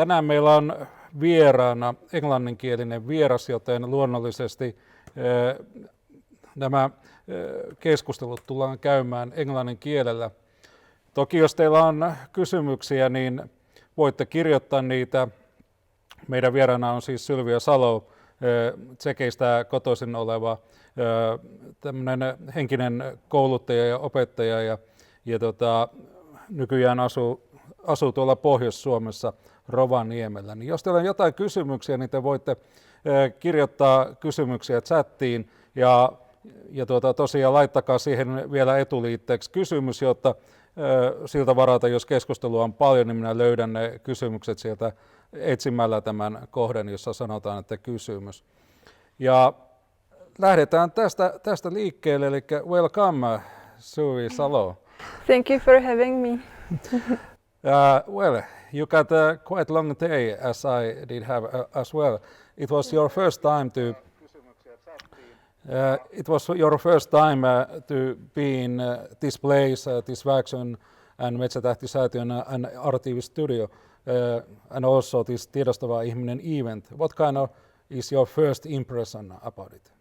Tänään meillä on vieraana englanninkielinen vieras, joten luonnollisesti nämä keskustelut tullaan käymään englannin kielellä. Toki jos teillä on kysymyksiä, niin voitte kirjoittaa niitä. Meidän vieraana on siis Sylvia Salow, Tsekeistä kotoisin oleva tämmöinen henkinen kouluttaja ja opettaja ja nykyään asuu tuolla Pohjois-Suomessa Rovaniemellä. Niin jos teillä on jotain kysymyksiä, niin te voitte kirjoittaa kysymyksiä chattiin ja tosiaan laittakaa siihen vielä etuliitteeksi kysymys, jotta siltä varalta, jos keskustelua on paljon, niin minä löydän ne kysymykset sieltä etsimällä tämän kohden, jossa sanotaan, että kysymys. Ja lähdetään tästä liikkeelle, eli welcome, Sylvia Salow. Thank you for having me. Well, you got a quite long day, as I did have as well. It was your first time to be in this place, this Vaakson and Metsätähtisäätiön and RTV studio, and also this tiedostava ihminen event. What kind of is your first impression about it?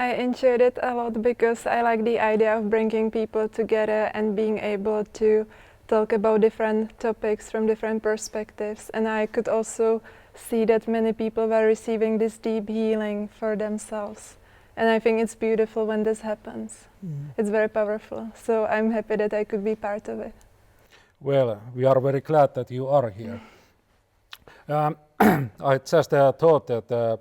I enjoyed it a lot because I like the idea of bringing people together and being able to talk about different topics from different perspectives. And I could also see that many people were receiving this deep healing for themselves. And I think it's beautiful when this happens. It's very powerful. So I'm happy that I could be part of it. Well, we are very glad that you are here. I just thought that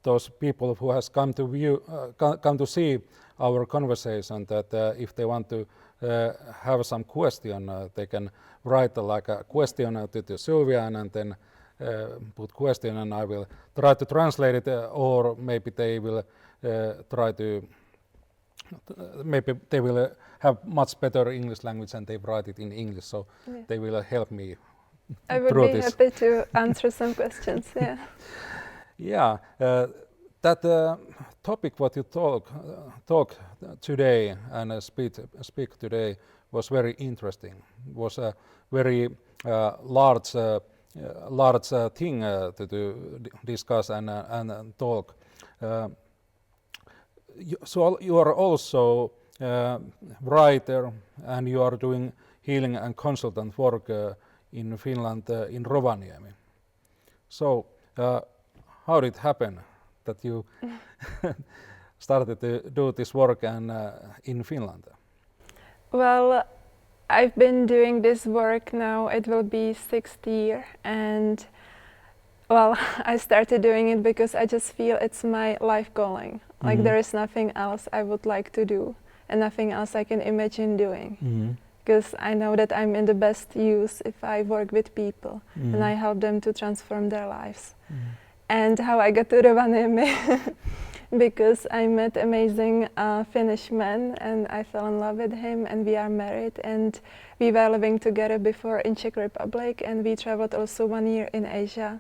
those people who has come to see our conversation, that if they want to have some question, they can write like a question to Sylvia and then put question, and I will try to translate it, or maybe they will they will have much better English language and they write it in English, so they will help me. I would be happy to answer some questions. Yeah. Yeah, that topic what you talk today and speak today was very interesting. It was a very large thing to discuss and talk. So you are also writer and you are doing healing and consultant work in Finland, in Rovaniemi. So how did it happen that you started to do this work in Finland? Well, I've been doing this work now, it will be 6th year, and well, I started doing it because I just feel it's my life calling. Like there is nothing else I would like to do and nothing else I can imagine doing. Because I know that I'm in the best use if I work with people and I help them to transform their lives. And how I got to Rovaniemi, because I met amazing Finnish man and I fell in love with him and we are married and we were living together before in Czech Republic and we traveled also 1 year in Asia.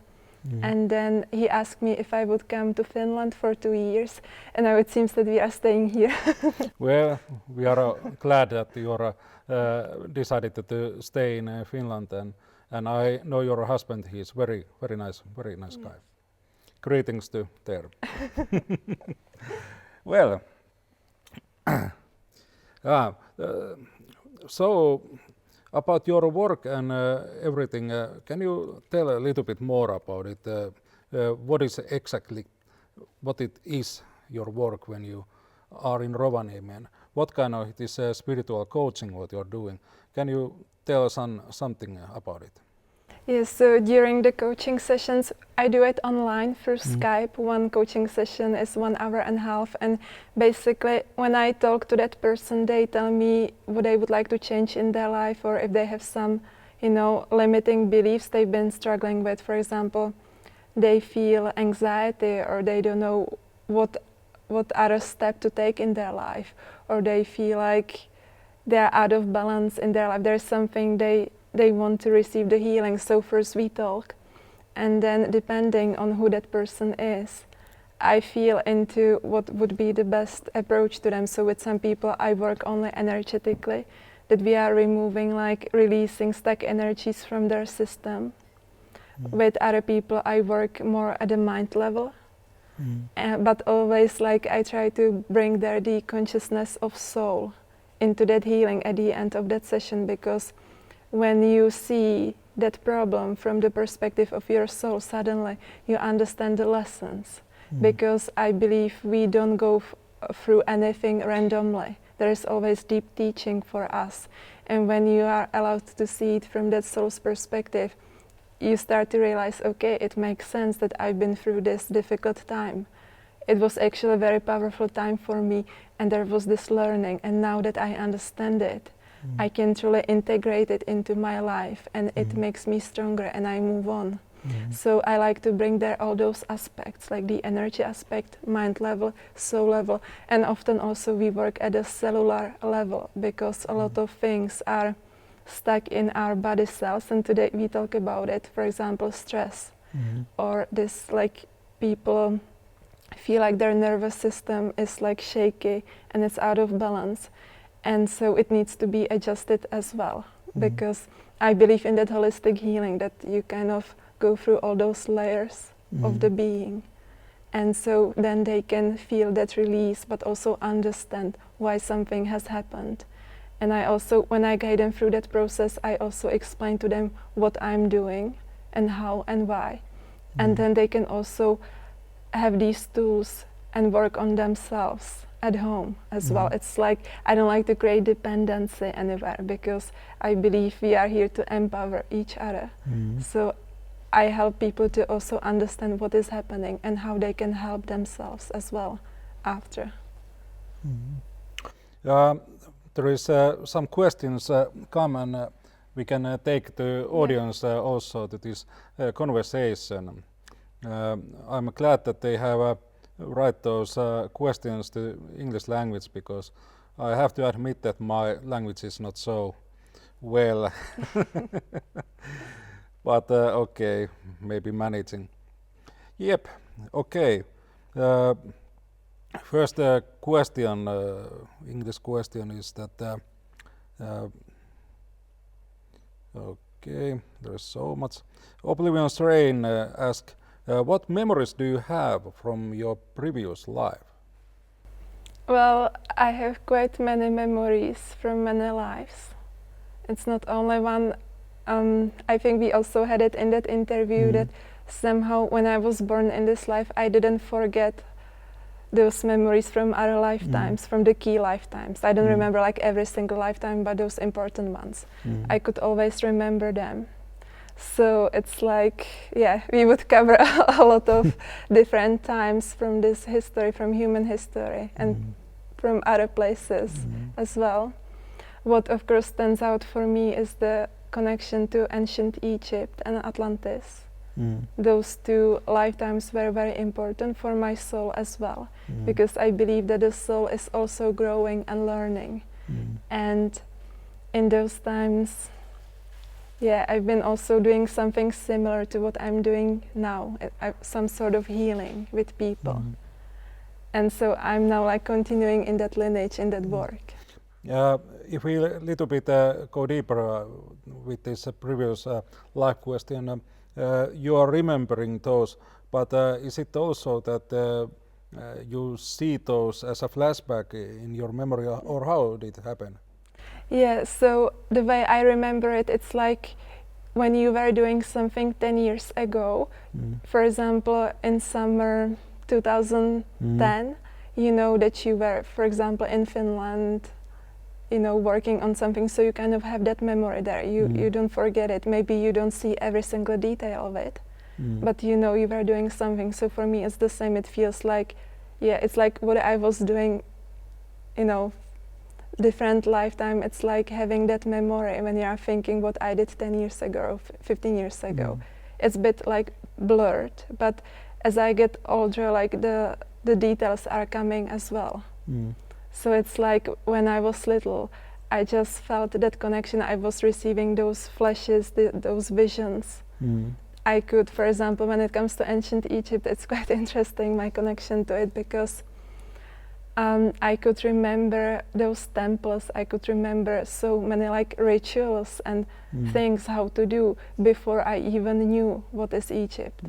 And then he asked me if I would come to Finland for 2 years, and now it seems that we are staying here. Well, we are glad that you are decided to stay in Finland, and I know your husband. He is very nice guy. Greetings to there. Well, so about your work and everything, can you tell a little bit more about it? What it is your work when you are in Rovaniemi, and what kind of this spiritual coaching what you're doing? Can you tell us something about it? Yes, so during the coaching sessions, I do it online through Skype. One coaching session is 1.5 hours, and basically when I talk to that person, they tell me what they would like to change in their life or if they have some, limiting beliefs they've been struggling with. For example, they feel anxiety or they don't know what other step to take in their life, or they feel like they're out of balance in their life. There's something they want to receive the healing. So first we talk, and then depending on who that person is, I feel into what would be the best approach to them. So with some people I work only energetically, that we are removing, like releasing stuck energies from their system. With other people I work more at the mind level. But always like I try to bring there the consciousness of soul into that healing at the end of that session, because when you see that problem from the perspective of your soul, suddenly you understand the lessons. Because I believe we don't go through anything randomly. There is always deep teaching for us. And when you are allowed to see it from that soul's perspective, you start to realize, okay, it makes sense that I've been through this difficult time. It was actually a very powerful time for me, and there was this learning, and now that I understand it, I can truly integrate it into my life, and it makes me stronger, and I move on. So I like to bring there all those aspects, like the energy aspect, mind level, soul level, and often also we work at a cellular level, because a lot of things are stuck in our body cells, and today we talk about it. For example, stress, or this, like, people feel like their nervous system is like shaky and it's out of balance, and so it needs to be adjusted as well, because I believe in that holistic healing, that you kind of go through all those layers of the being, and so then they can feel that release but also understand why something has happened. And I also, when I guide them through that process, I also explain to them what I'm doing and how and why. And then they can also have these tools and work on themselves at home as well. It's like, I don't like to create dependency anywhere, because I believe we are here to empower each other. So I help people to also understand what is happening and how they can help themselves as well after. There is some questions come, and we can take the audience also to this conversation. I'm glad that they have write those questions to English language, because I have to admit that my language is not so well. But okay, maybe managing. Yep, okay. First question, English question is that, okay, there's so much. Oblivion's Rain asks, what memories do you have from your previous life? Well, I have quite many memories from many lives. It's not only one. I think we also had it in that interview that somehow when I was born in this life, I didn't forget those memories from other lifetimes, from the key lifetimes. I don't remember like every single lifetime, but those important ones. I could always remember them. So it's like, yeah, we would cover a lot of different times from this history, from human history, and from other places as well. What of course stands out for me is the connection to ancient Egypt and Atlantis. Those two lifetimes were very important for my soul as well, because I believe that the soul is also growing and learning. And in those times, yeah, I've been also doing something similar to what I'm doing now, some sort of healing with people. And so I'm now like continuing in that lineage, in that work. If we a little bit go deeper with this previous life question, you are remembering those, but is it also that you see those as a flashback in your memory, or how did it happen? Yeah, so the way I remember it, it's like when you were doing something 10 years ago, for example, in summer 2010, you know that you were, for example, in Finland, you know, working on something, so you kind of have that memory there. You don't forget it. Maybe you don't see every single detail of it, but you know you were doing something. So for me, it's the same. It feels like, yeah, it's like what I was doing, you know, different lifetime. It's like having that memory when you are thinking what I did 10 years ago, or 15 years ago. It's a bit like blurred, but as I get older, like the details are coming as well. So it's like when I was little, I just felt that connection. I was receiving those flashes, those visions. I could, for example, when it comes to ancient Egypt, it's quite interesting, my connection to it, because I could remember those temples. I could remember so many like rituals and things how to do before I even knew what is Egypt.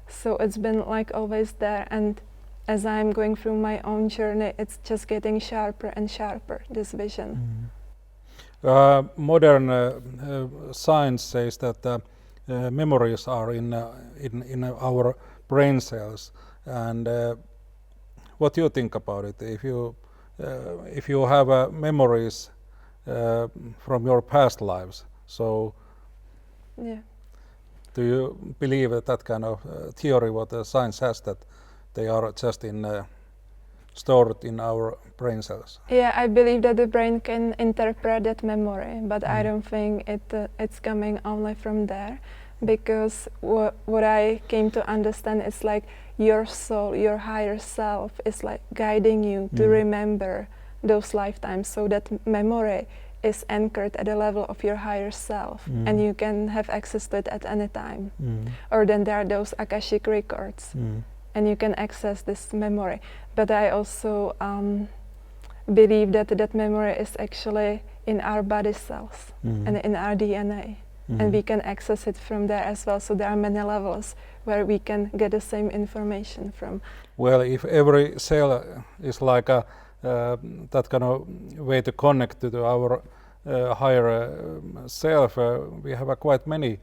So it's been like always there, and as I'm going through my own journey, it's just getting sharper and sharper, this vision. Modern science says that memories are in our brain cells, and what do you think about it? If you have memories from your past lives, so do you believe that kind of theory what science has, that they are just stored in our brain cells? Yeah, I believe that the brain can interpret that memory, but I don't think it's coming only from there, because what I came to understand is like your soul, your higher self is like guiding you to remember those lifetimes, so that memory is anchored at the level of your higher self, and you can have access to it at any time. Or then there are those Akashic records, and you can access this memory. But I also believe that that memory is actually in our body cells and in our DNA, and we can access it from there as well. So there are many levels where we can get the same information from. Well, if every cell is like that kind of way to connect to our higher self, we have quite many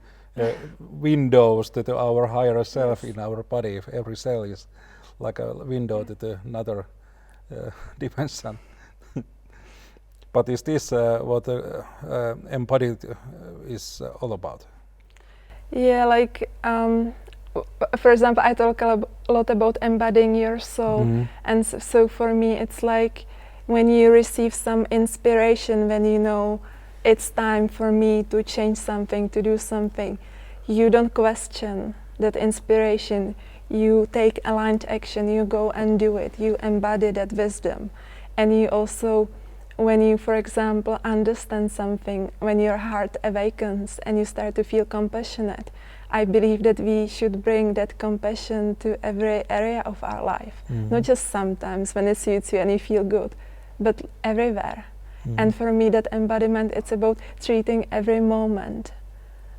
windows to our higher self in our body. If every cell is like a window to another dimension. But is this what embodied is all about? Yeah, like for example, I talk a lot about embodying your soul, and so for me it's like when you receive some inspiration, when you know it's time for me to change something, to do something, you don't question that inspiration, you take aligned action, you go and do it, you embody that wisdom. And you also, when you, for example, understand something, when your heart awakens and you start to feel compassionate, I believe that we should bring that compassion to every area of our life, not just sometimes when it suits you and you feel good, but everywhere. And for me, that embodiment, it's about treating every moment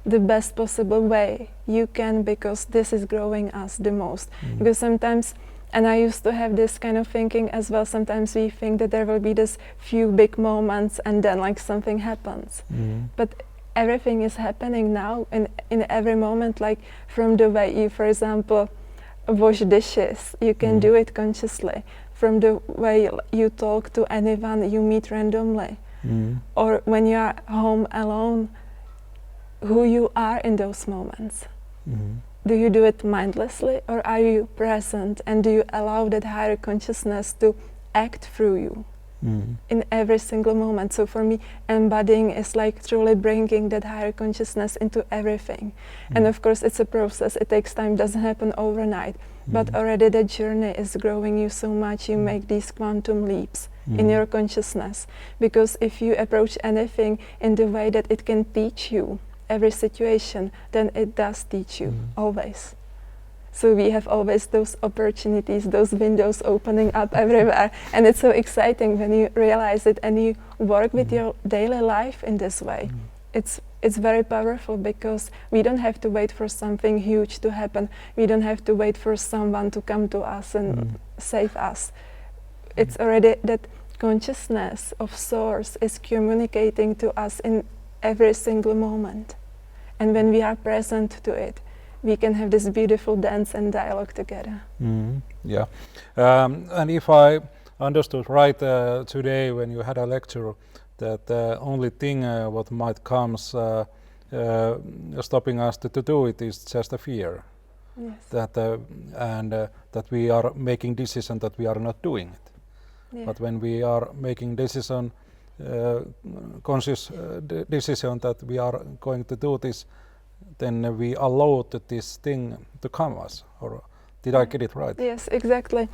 the best possible way you can, because this is growing us the most. Because sometimes, and I used to have this kind of thinking as well, sometimes we think that there will be this few big moments and then like something happens. But everything is happening now in every moment, like from the way you, for example, wash dishes, you can do it consciously. From the way you talk to anyone you meet randomly, or when you are home alone, who you are in those moments. Do you do it mindlessly, or are you present, and do you allow that higher consciousness to act through you in every single moment? So for me, embodying is like truly bringing that higher consciousness into everything. And of course it's a process, it takes time, doesn't happen overnight, but already the journey is growing you so much, you make these quantum leaps in your consciousness. Because if you approach anything in the way that it can teach you every situation, then it does teach you, always. So we have always those opportunities, those windows opening up everywhere, and it's so exciting when you realize it and you work with your daily life in this way. It's very powerful, because we don't have to wait for something huge to happen. We don't have to wait for someone to come to us and save us. It's already that consciousness of Source is communicating to us in every single moment. And when we are present to it, we can have this beautiful dance and dialogue together. Yeah. And if I understood right today when you had a lecture, that the only thing what might comes stopping us to do it is just a fear. Yes. That that we are making decision that we are not doing it. Yeah. But when we are making decision, conscious decision that we are going to do this, then we allow this thing to come us. Or did I get it right? Yes, exactly.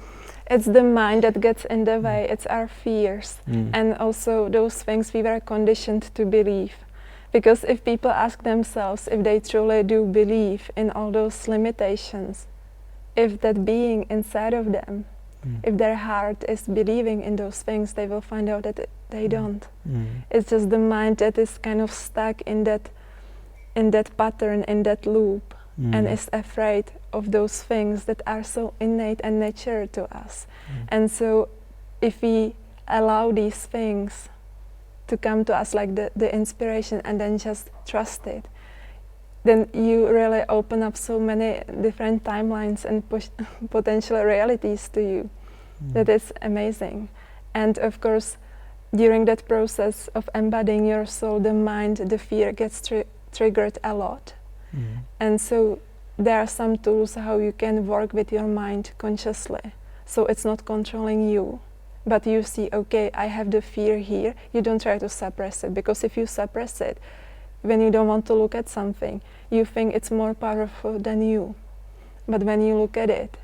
It's the mind that gets in the way. It's our fears, and also those things we were conditioned to believe. Because if people ask themselves if they truly do believe in all those limitations, if that being inside of them If their heart is believing in those things, they will find out that they don't. It's just the mind that is kind of stuck in that pattern, in that loop, and is afraid of those things that are so innate and natural to us. And so if we allow these things to come to us like the inspiration and then just trust it, then you really open up so many different timelines and potential realities to you. That is amazing. And of course, during that process of embodying your soul, the mind, the fear gets triggered a lot. And so there are some tools how you can work with your mind consciously. So it's not controlling you, but you see, okay, I have the fear here. You don't try to suppress it, because if you suppress it, when you don't want to look at something, you think it's more powerful than you. But when you look at it,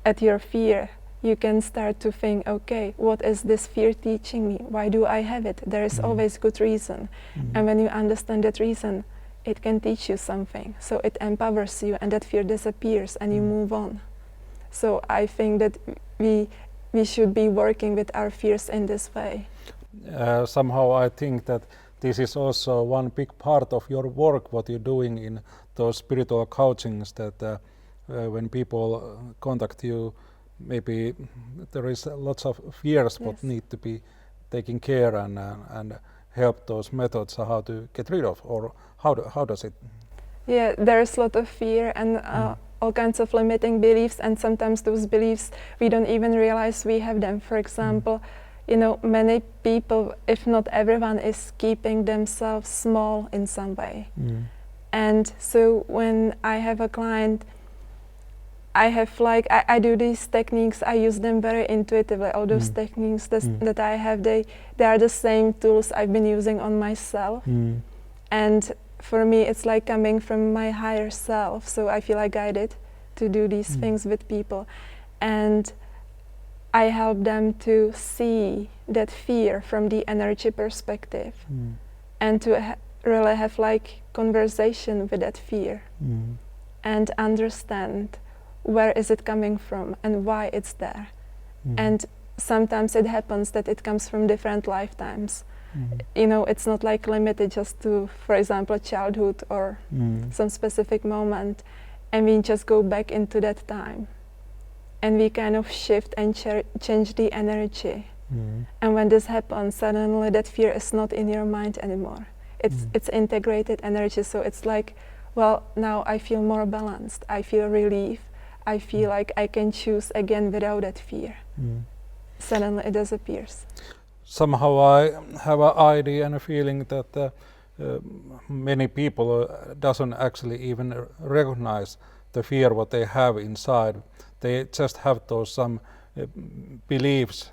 at your fear, you can start to think, okay, what is this fear teaching me? Why do I have it? There is always good reason. And when you understand that reason, it can teach you something. So it empowers you, and that fear disappears and you move on. So I think that we should be working with our fears in this way. Somehow I think that this is also one big part of your work, what you're doing in those spiritual coachings, that when people contact you, maybe there is lots of fears what need to be taken care and help those methods how to get rid of, or how does it? Yeah, there's a lot of fear and all kinds of limiting beliefs, and sometimes those beliefs we don't even realize we have them. For example, you know, many people, if not everyone, is keeping themselves small in some way. And so when I have a client, I do these techniques, I use them very intuitively. All those techniques that I have, they are the same tools I've been using on myself. And for me, it's like coming from my higher self. So I feel like guided to do these things with people. And I help them to see that fear from the energy perspective and to really have like conversation with that fear and understand where is it coming from and why it's there. And sometimes it happens that it comes from different lifetimes. You know, it's not like limited just to, for example, childhood or some specific moment, and we just go back into that time and we kind of shift and change the energy. And when this happens, suddenly that fear is not in your mind anymore. It's integrated energy, so it's like, well, now I feel more balanced, I feel relief, I feel like I can choose again without that fear. Suddenly it disappears. Somehow I have an idea and a feeling that many people doesn't actually even recognize the fear what they have inside. They just have those some beliefs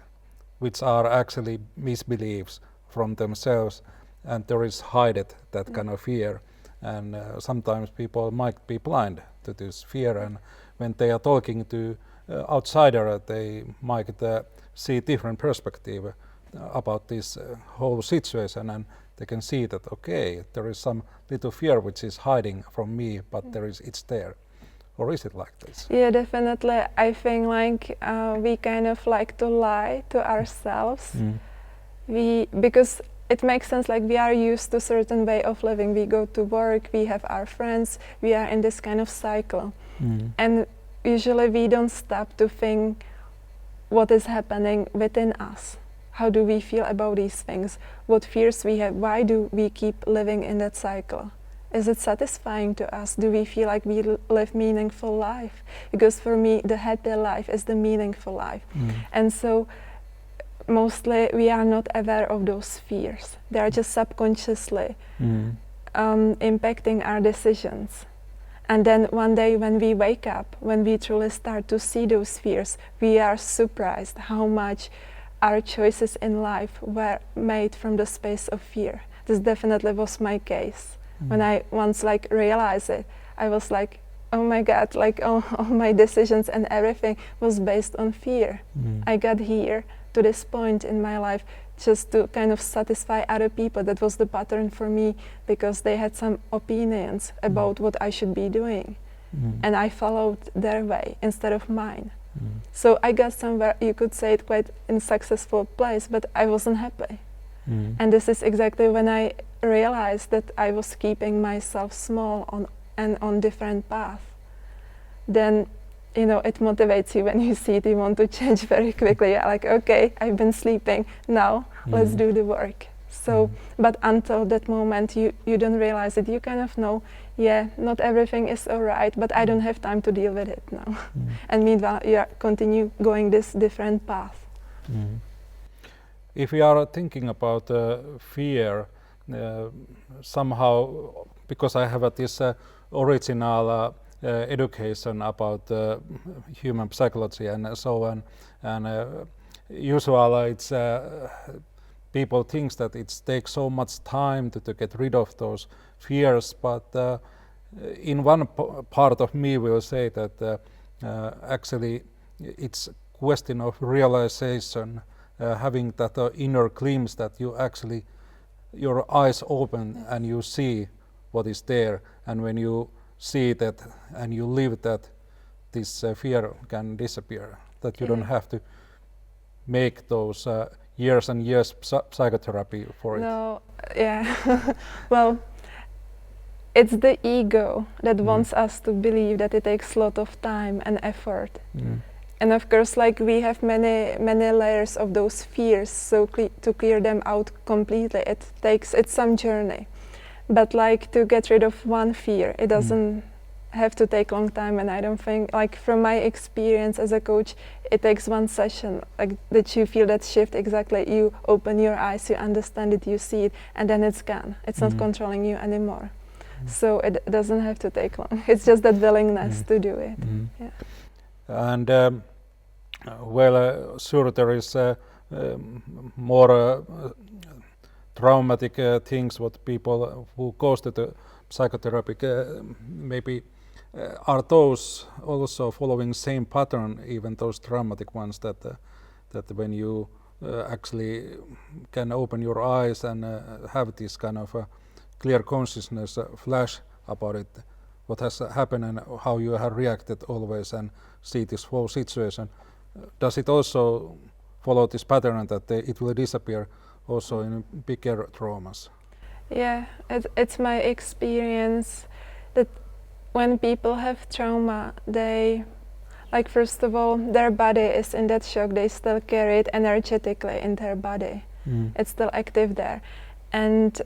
which are actually misbeliefs from themselves, and there is hidden that kind of fear. And sometimes people might be blind to this fear, and when they are talking to outsider, they might see different perspective about this whole situation, and they can see that, okay, there is some little fear which is hiding from me, but it's there. Or is it like this? Yeah, definitely. I think like we kind of like to lie to ourselves. Because it makes sense, like we are used to a certain way of living. We go to work, we have our friends, we are in this kind of cycle. And usually we don't stop to think what is happening within us. How do we feel about these things? What fears we have? Why do we keep living in that cycle? Is it satisfying to us? Do we feel like we live meaningful life? Because for me, the happy life is the meaningful life. And so mostly we are not aware of those fears. They are just subconsciously impacting our decisions. And then one day when we wake up, when we truly start to see those fears, we are surprised how much our choices in life were made from the space of fear. This definitely was my case. When I once like realized it, I was like, oh my God, like all my decisions and everything was based on fear. I got here to this point in my life just to kind of satisfy other people. That was the pattern for me, because they had some opinions about what I should be doing. And I followed their way instead of mine. So I got somewhere, you could say it, quite in successful place, but I wasn't happy. And this is exactly when I realized that I was keeping myself small on different path. Then, it motivates you when you see it, you want to change very quickly. You're like, okay, I've been sleeping, now let's do the work. So, but until that moment, you don't realize it. You kind of know, not everything is all right, but I don't have time to deal with it now. And meanwhile, you continue going this different path. If we are thinking about fear, somehow, because I have this original education about human psychology and so on, and usually it's people think that it takes so much time to get rid of those fears, but in one part of me will say that actually it's question of realization, having that inner glimpse that you actually, your eyes open and you see what is there, and when you see that and you live that, this fear can disappear, that you don't have to make those years and years psychotherapy for it. No, well, it's the ego that wants us to believe that it takes a lot of time and effort. And of course, like, we have many layers of those fears, so to clear them out completely, it's some journey. But like, to get rid of one fear, it doesn't have to take a long time, and I don't think, like, from my experience as a coach, it takes one session, like, that you feel that shift exactly. You open your eyes, you understand it, you see it, and then it's gone. It's not controlling you anymore. So it doesn't have to take long. It's just that willingness to do it. And sure, there is more traumatic things what people who goes to the psychotherapy maybe are those also following same pattern, even those traumatic ones, that when you actually can open your eyes and have this kind of clear consciousness flash about it, what has happened and how you have reacted always, and see this whole situation. Does it also follow this pattern that it will disappear also in bigger traumas? Yeah, it's my experience that when people have trauma, they, like, first of all, their body is in that shock. They still carry it energetically in their body. It's still active there. And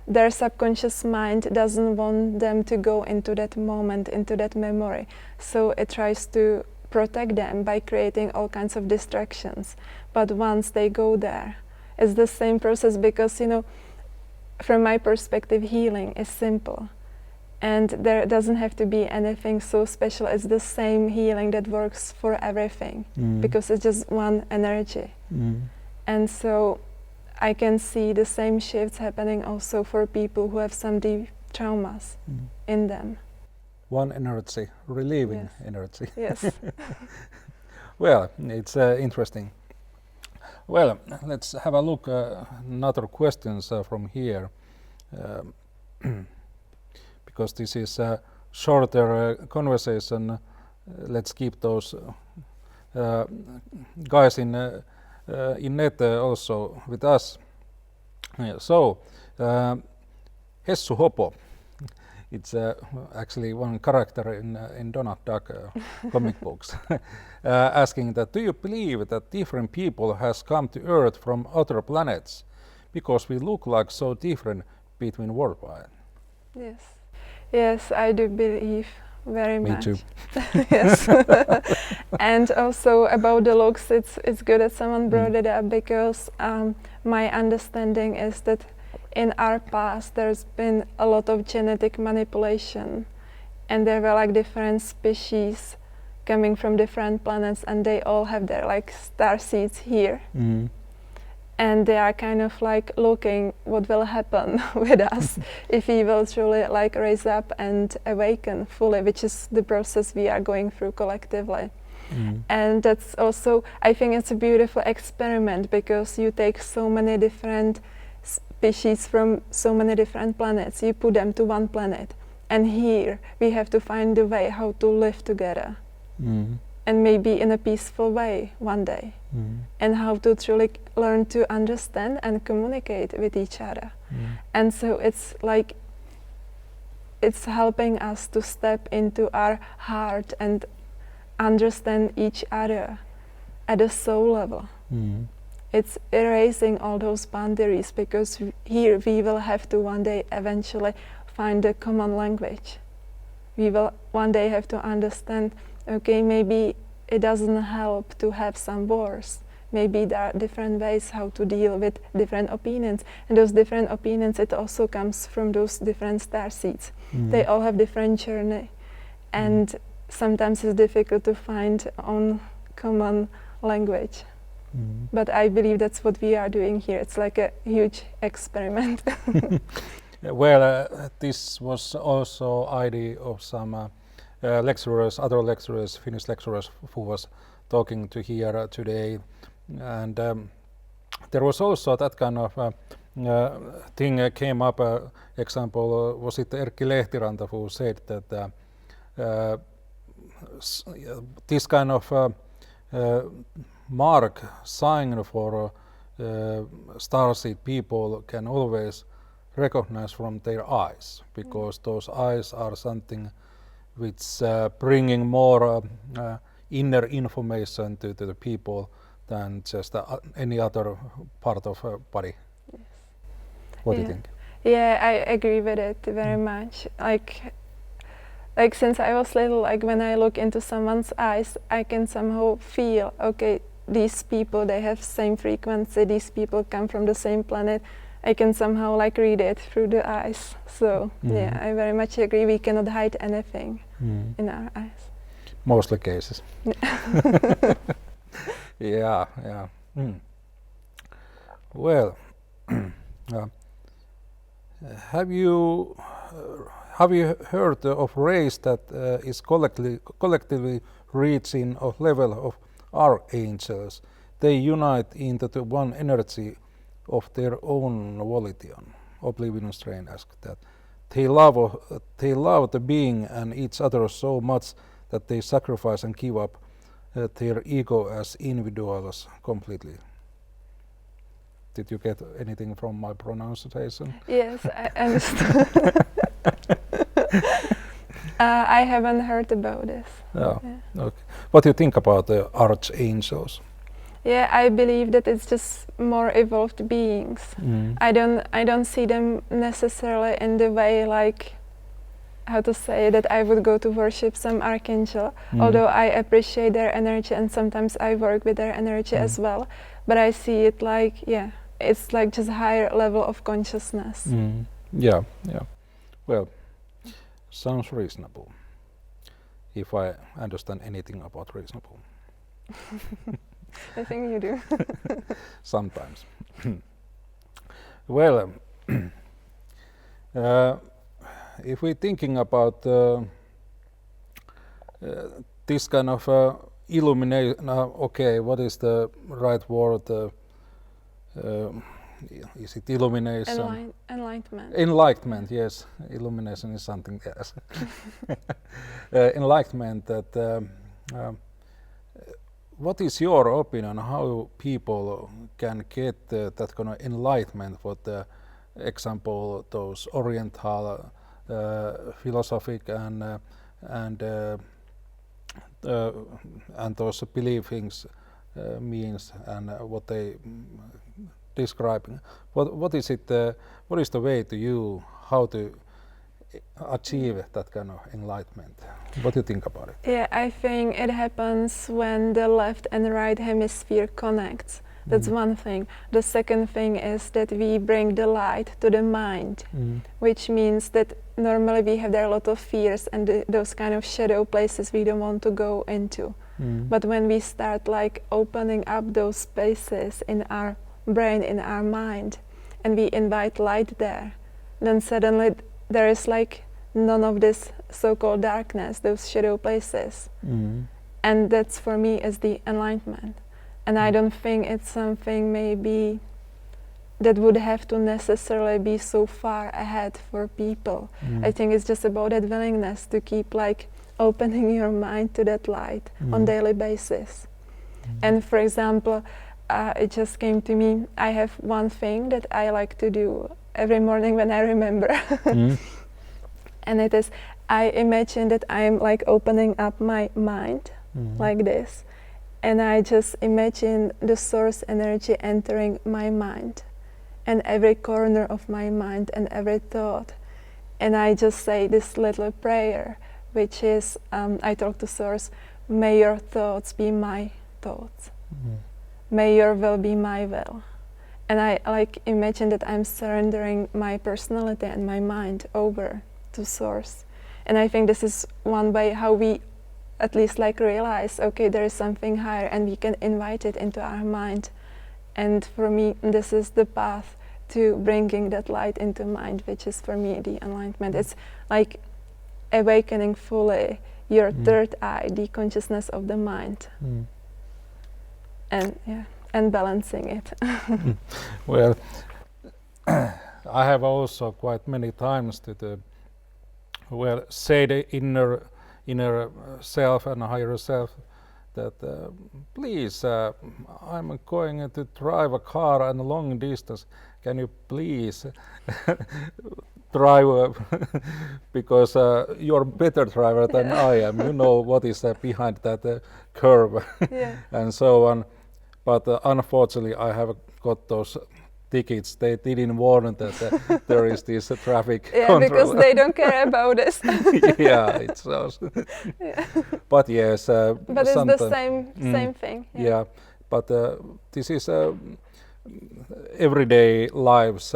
their subconscious mind doesn't want them to go into that moment, into that memory. So it tries to protect them by creating all kinds of distractions. But once they go there, it's the same process, because, from my perspective, healing is simple. And there doesn't have to be anything so special. It's the same healing that works for everything, because it's just one energy. And so I can see the same shifts happening also for people who have some deep traumas in them. One energy, relieving energy. Yes. Well, it's interesting. Well, let's have a look another questions from here, because this is a shorter conversation. Let's keep those guys in net also with us. So, Hessu Hopo, it's actually one character in Donald Duck comic books, asking that, do you believe that different people has come to Earth from other planets because we look like so different between worldwide? Yes, I do believe very much. Me too. Yes. And also about the looks, it's good that someone brought it up, because my understanding is that in our past there's been a lot of genetic manipulation, and there were like different species coming from different planets, and they all have their like star seeds here. And they are kind of like looking what will happen with us if we will truly like raise up and awaken fully, which is the process we are going through collectively. And that's also, I think it's a beautiful experiment, because you take so many different species from so many different planets, you put them to one planet, and here we have to find a way how to live together. and maybe in a peaceful way one day, and how to truly learn to understand and communicate with each other. And so it's like it's helping us to step into our heart and understand each other at a soul level. It's erasing all those boundaries, because here we will have to one day eventually find a common language. We will one day have to understand, okay, maybe it doesn't help to have some wars. Maybe there are different ways how to deal with different opinions, and those different opinions, it also comes from those different star seeds. They all have different journey, and sometimes it's difficult to find on common language. But I believe that's what we are doing here. It's like a huge experiment. Well, this was also idea of some lecturers, other lecturers, Finnish lecturers who was talking to here today, and there was also that kind of thing came up. Example, was it Erkki Lehtiranta who said that this kind of mark sign for starseed people can always recognize from their eyes, because those eyes are something which bringing more inner information to the people than just any other part of body. Yes. What do you think? Yeah, I agree with it very much. Like since I was little, like when I look into someone's eyes, I can somehow feel, okay, these people, they have same frequency, these people come from the same planet. I can somehow like read it through the eyes. So yeah, I very much agree. We cannot hide anything in our eyes. Mostly cases. Yeah. Well, have you heard of race that is collectively reaching a level of archangels? They unite into the one energy of their own volition. Oblivion Strain asked that. They love the being and each other so much that they sacrifice and give up their ego as individuals completely. Did you get anything from my pronunciation? Yes, I understood. I haven't heard about this. Oh, yeah. Okay. What do you think about the archangels? Yeah, I believe that it's just more evolved beings. I don't see them necessarily in the way like, how to say, that I would go to worship some archangel, although I appreciate their energy and sometimes I work with their energy as well. But I see it like, yeah, it's like just higher level of consciousness. Yeah. Well, sounds reasonable, if I understand anything about reasonable. I think you do. Sometimes. Well, if we're thinking about this kind of illumination, okay, what is the right word? Is it illumination? Enlightenment. Enlightenment, yes. Illumination is something else. Enlightenment. That. What is your opinion on how people can get that kind of enlightenment? For the example, those Oriental philosophic and those beliefs means and what they describing. What is it? What is the way to you how to achieve that kind of enlightenment? What do you think about it? Yeah, I think it happens when the left and right hemisphere connects. That's one thing. The second thing is that we bring the light to the mind, which means that normally we have there a lot of fears and those kind of shadow places we don't want to go into. But when we start like opening up those spaces in our brain, in our mind, and we invite light there, then suddenly there is like none of this so-called darkness, those shadow places. And that's for me is the enlightenment. And I don't think it's something maybe that would have to necessarily be so far ahead for people. I think it's just about that willingness to keep like opening your mind to that light on daily basis. And for example, it just came to me, I have one thing that I like to do every morning when I remember. And it is, I imagine that I'm like opening up my mind like this. And I just imagine the source energy entering my mind and every corner of my mind and every thought. And I just say this little prayer, which is, I talk to source, may your thoughts be my thoughts. May your will be my will. And I like imagine that I'm surrendering my personality and my mind over to source. And I think this is one way how we at least like realize, okay, there is something higher and we can invite it into our mind. And for me, this is the path to bringing that light into mind, which is for me the enlightenment. It's like awakening fully your third eye, the consciousness of the mind. And balancing it. Well, I have also quite many times to say the inner self and higher self that please, I'm going to drive a car on a long distance. Can you please drive because you're a better driver than I am. You know what is behind that curve and so on. But unfortunately, I have got those tickets. They didn't warn that there is this traffic control. Because they don't care about us. Yeah, it's but yes. But it's the same thing. Yeah, but this is everyday life's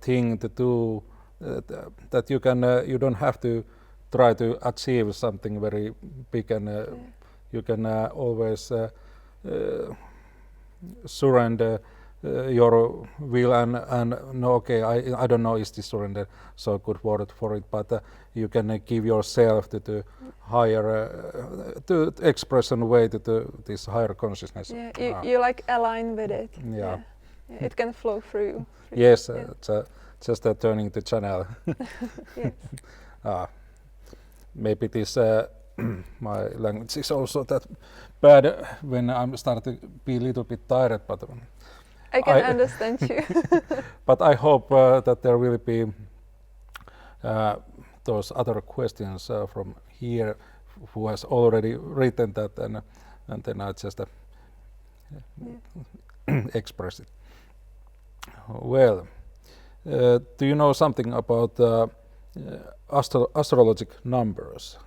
thing to do. That you don't have to try to achieve something very big, and you can always surrender your will and no, okay, I don't know is this surrender so good word for it, but you can give yourself to the higher to express in a way to this higher consciousness. Yeah, you like align with it. Yeah. It can flow through. Yes, it's just turning the channel. Yes. Maybe this my language is also that bad when I'm starting to be a little bit tired, but I can understand you. But I hope that there will be those other questions from here who has already written that, and then I just express it. Well, do you know something about astrologic numbers?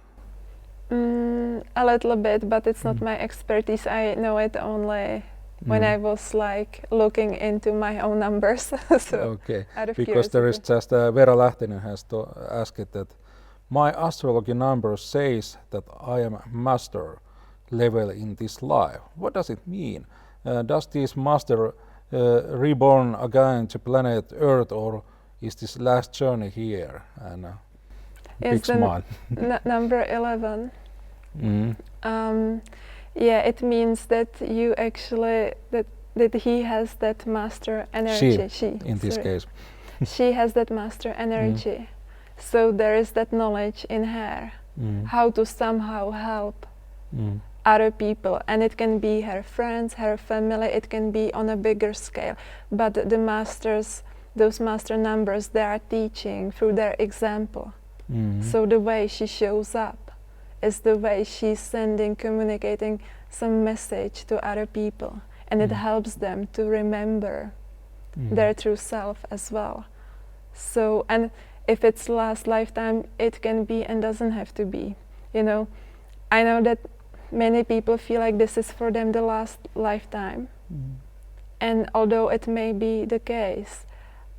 A little bit, but it's not my expertise. I know it only when I was like looking into my own numbers. So okay, because there is just Veera Lähtinen has asked that my astrology number says that I am master level in this life. What does it mean? Does this master reborn again to planet Earth, or is this last journey here? And big smile. Number 11. Yeah, it means that you actually that he has that master energy. She in this case. She has that master energy. So there is that knowledge in her how to somehow help other people, and it can be her friends, her family, it can be on a bigger scale. But the masters, those master numbers, they are teaching through their example. So the way she shows up is the way she's sending, communicating some message to other people, and it helps them to remember their true self as well. So, and if it's last lifetime, it can be and doesn't have to be. You know, I know that many people feel like this is for them the last lifetime, and although it may be the case,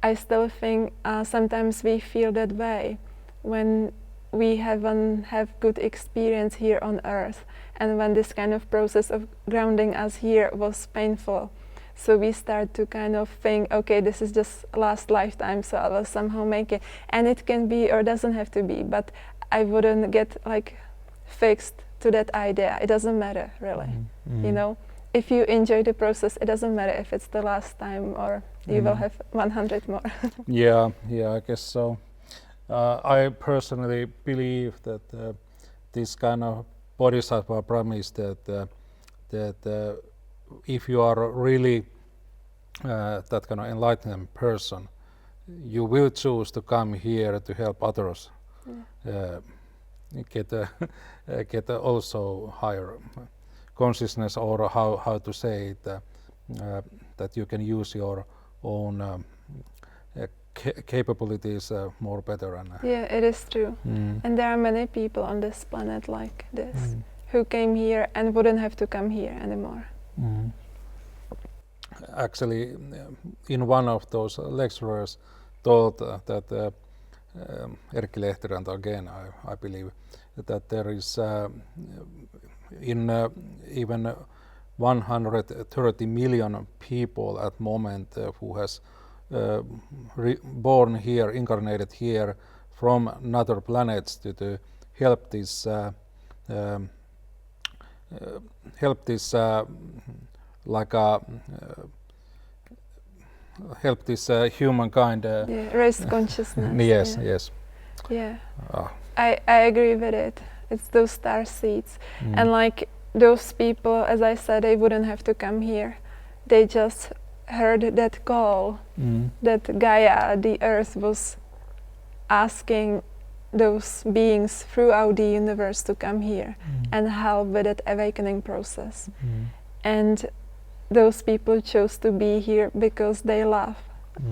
I still think sometimes we feel that way when we haven't have good experience here on earth, and when this kind of process of grounding us here was painful. So we start to kind of think, okay, this is just last lifetime, so I will somehow make it. And it can be or doesn't have to be, but I wouldn't get like fixed to that idea. It doesn't matter really. You know, if you enjoy the process, it doesn't matter if it's the last time or you will have 100 more. Yeah, I guess so. I personally believe that this kind of bodhisattva promise that if you are really that kind of enlightened person, you will choose to come here to help others get also higher consciousness, or how to say it, that you can use your own capabilities more better. And, yeah, it is true. And there are many people on this planet like this who came here and wouldn't have to come here anymore. Actually, in one of those lecturers told that Erkki Lehtiranta again, I believe, that there is in even 130 million people at the moment who has born here, incarnated here from another planets to help this help this humankind. Raise consciousness. Yes. Yeah. I agree with it. It's those star seeds. And like those people, as I said, they wouldn't have to come here. They just heard that call that Gaia, the earth, was asking those beings throughout the universe to come here and help with that awakening process. And those people chose to be here because they love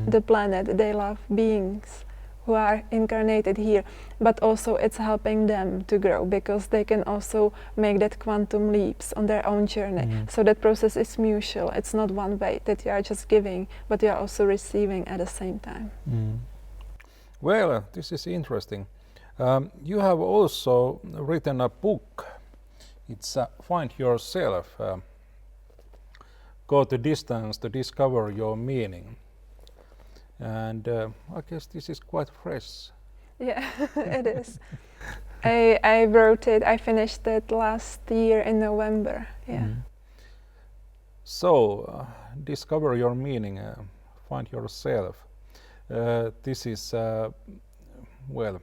the planet, they love beings who are incarnated here, but also it's helping them to grow because they can also make that quantum leaps on their own journey. So that process is mutual. It's not one way that you are just giving, but you are also receiving at the same time. Well, this is interesting. You have also written a book. It's Find Yourself. Go the distance to discover your meaning. And I guess this is quite fresh. Yeah, it is. I wrote it, I finished it last year in November. Yeah. So, discover your meaning, find yourself. This is, well,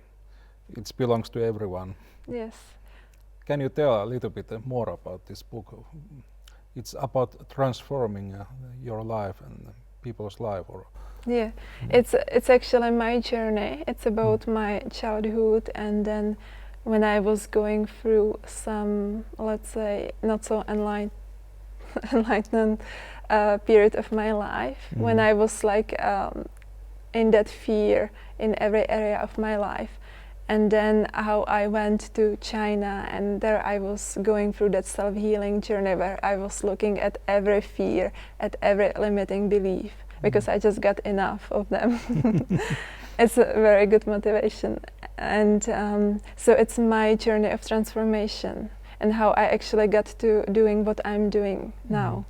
it belongs to everyone. Yes. Can you tell a little bit more about this book? It's about transforming your life and people's life, or? Yeah, it's actually my journey. It's about my childhood, and then when I was going through some, let's say, not so enlightened period of my life, when I was like in that fear in every area of my life. And then how I went to China, and there I was going through that self-healing journey where I was looking at every fear, at every limiting belief, because I just got enough of them. It's a very good motivation. And so it's my journey of transformation and how I actually got to doing what I'm doing now.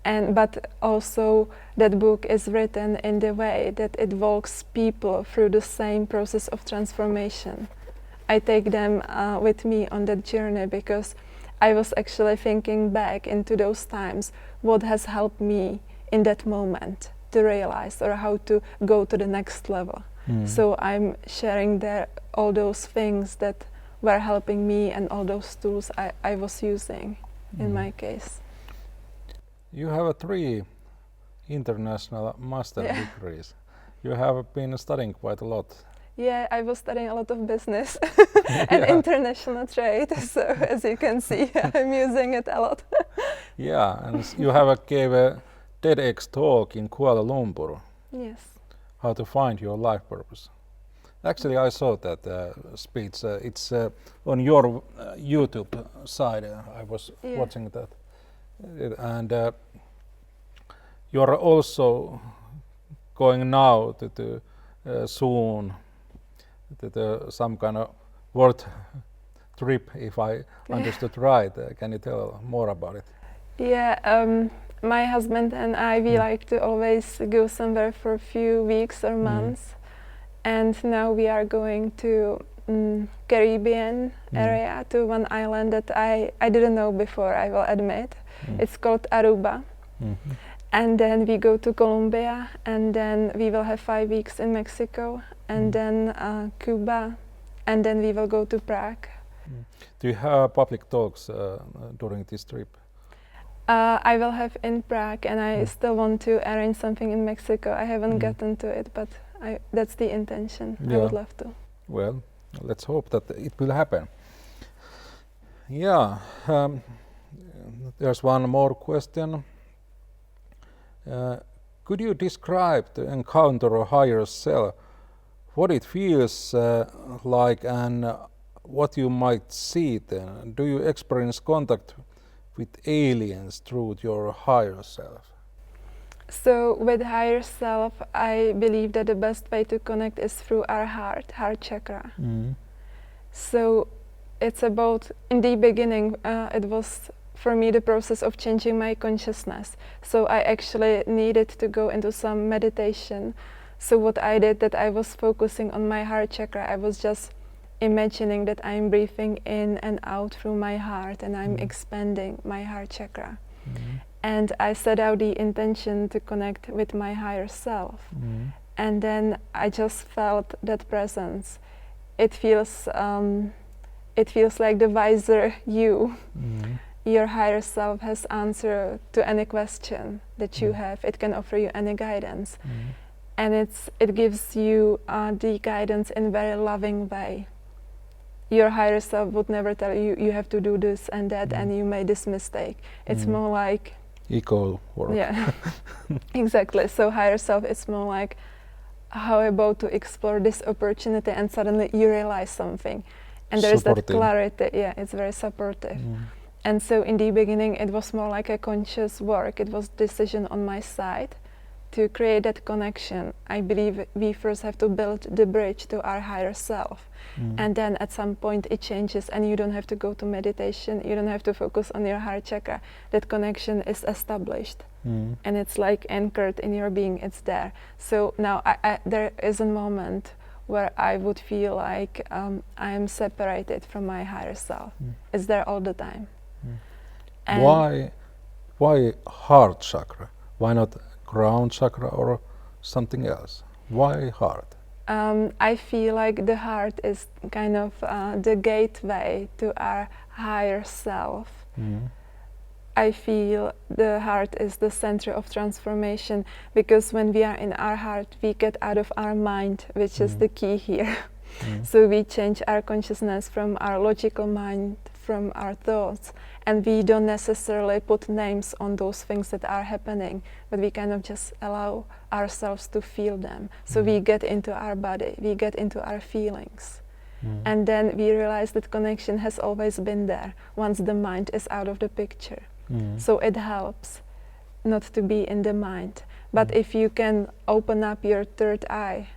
But also that book is written in the way that it walks people through the same process of transformation. I take them with me on that journey because I was actually thinking back into those times what has helped me in that moment to realize or how to go to the next level. So I'm sharing there all those things that were helping me and all those tools I was using in my case. You have 3 international master degrees. You have been studying quite a lot. Yeah, I was studying a lot of business and international trade, so as you can see, I'm using it a lot. Yeah, and you have gave a TEDx talk in Kuala Lumpur. Yes. How to find your life purpose. Actually, I saw that speech. It's on your YouTube side. I was watching that. And you are also going now to soon to some kind of world trip, if I understood right. Can you tell more about it? Yeah, my husband and I, we like to always go somewhere for a few weeks or months. And now we are going to Caribbean area, to one island that I didn't know before, I will admit. It's called Aruba. And then we go to Colombia, and then we will have 5 weeks in Mexico, and then Cuba, and then we will go to Prague. Do you have public talks during this trip? I will have in Prague, and I still want to arrange something in Mexico. I haven't gotten to it, but that's the intention. I would love to. Well, let's hope that it will happen. Yeah, there's one more question. Could you describe the encounter of higher self, what it feels like and what you might see then? Do you experience contact with aliens through your higher self? So with higher self, I believe that the best way to connect is through our heart chakra. So it's about, in the beginning, it was for me the process of changing my consciousness. So I actually needed to go into some meditation. So what I did, that I was focusing on my heart chakra. I was just imagining that I'm breathing in and out through my heart, and I'm expanding my heart chakra. And I set out the intention to connect with my higher self. And then I just felt that presence. It feels like the wiser you. Your higher self has answer to any question that you have. It can offer you any guidance. And it gives you the guidance in a very loving way. Your higher self would never tell you, you have to do this and that, and you made this mistake. It's more like... Equal work. Yeah, exactly. So higher self is more like, how about to explore this opportunity, and suddenly you realize something. And there is that clarity. Yeah, it's very supportive. And so in the beginning, it was more like a conscious work. It was decision on my side to create that connection. I believe we first have to build the bridge to our higher self. And then at some point it changes, and you don't have to go to meditation. You don't have to focus on your heart chakra. That connection is established. And it's like anchored in your being. It's there. So now there is a moment where I would feel like I am separated from my higher self. It's there all the time. Why heart chakra? Why not ground chakra or something else? Why heart? I feel like the heart is kind of the gateway to our higher self. I feel the heart is the center of transformation, because when we are in our heart, we get out of our mind, which is the key here. So we change our consciousness from our logical mind, from our thoughts, and we don't necessarily put names on those things that are happening, but we kind of just allow ourselves to feel them. So we get into our body, we get into our feelings. And then we realize that connection has always been there once the mind is out of the picture. So it helps not to be in the mind. But if you can open up your third eye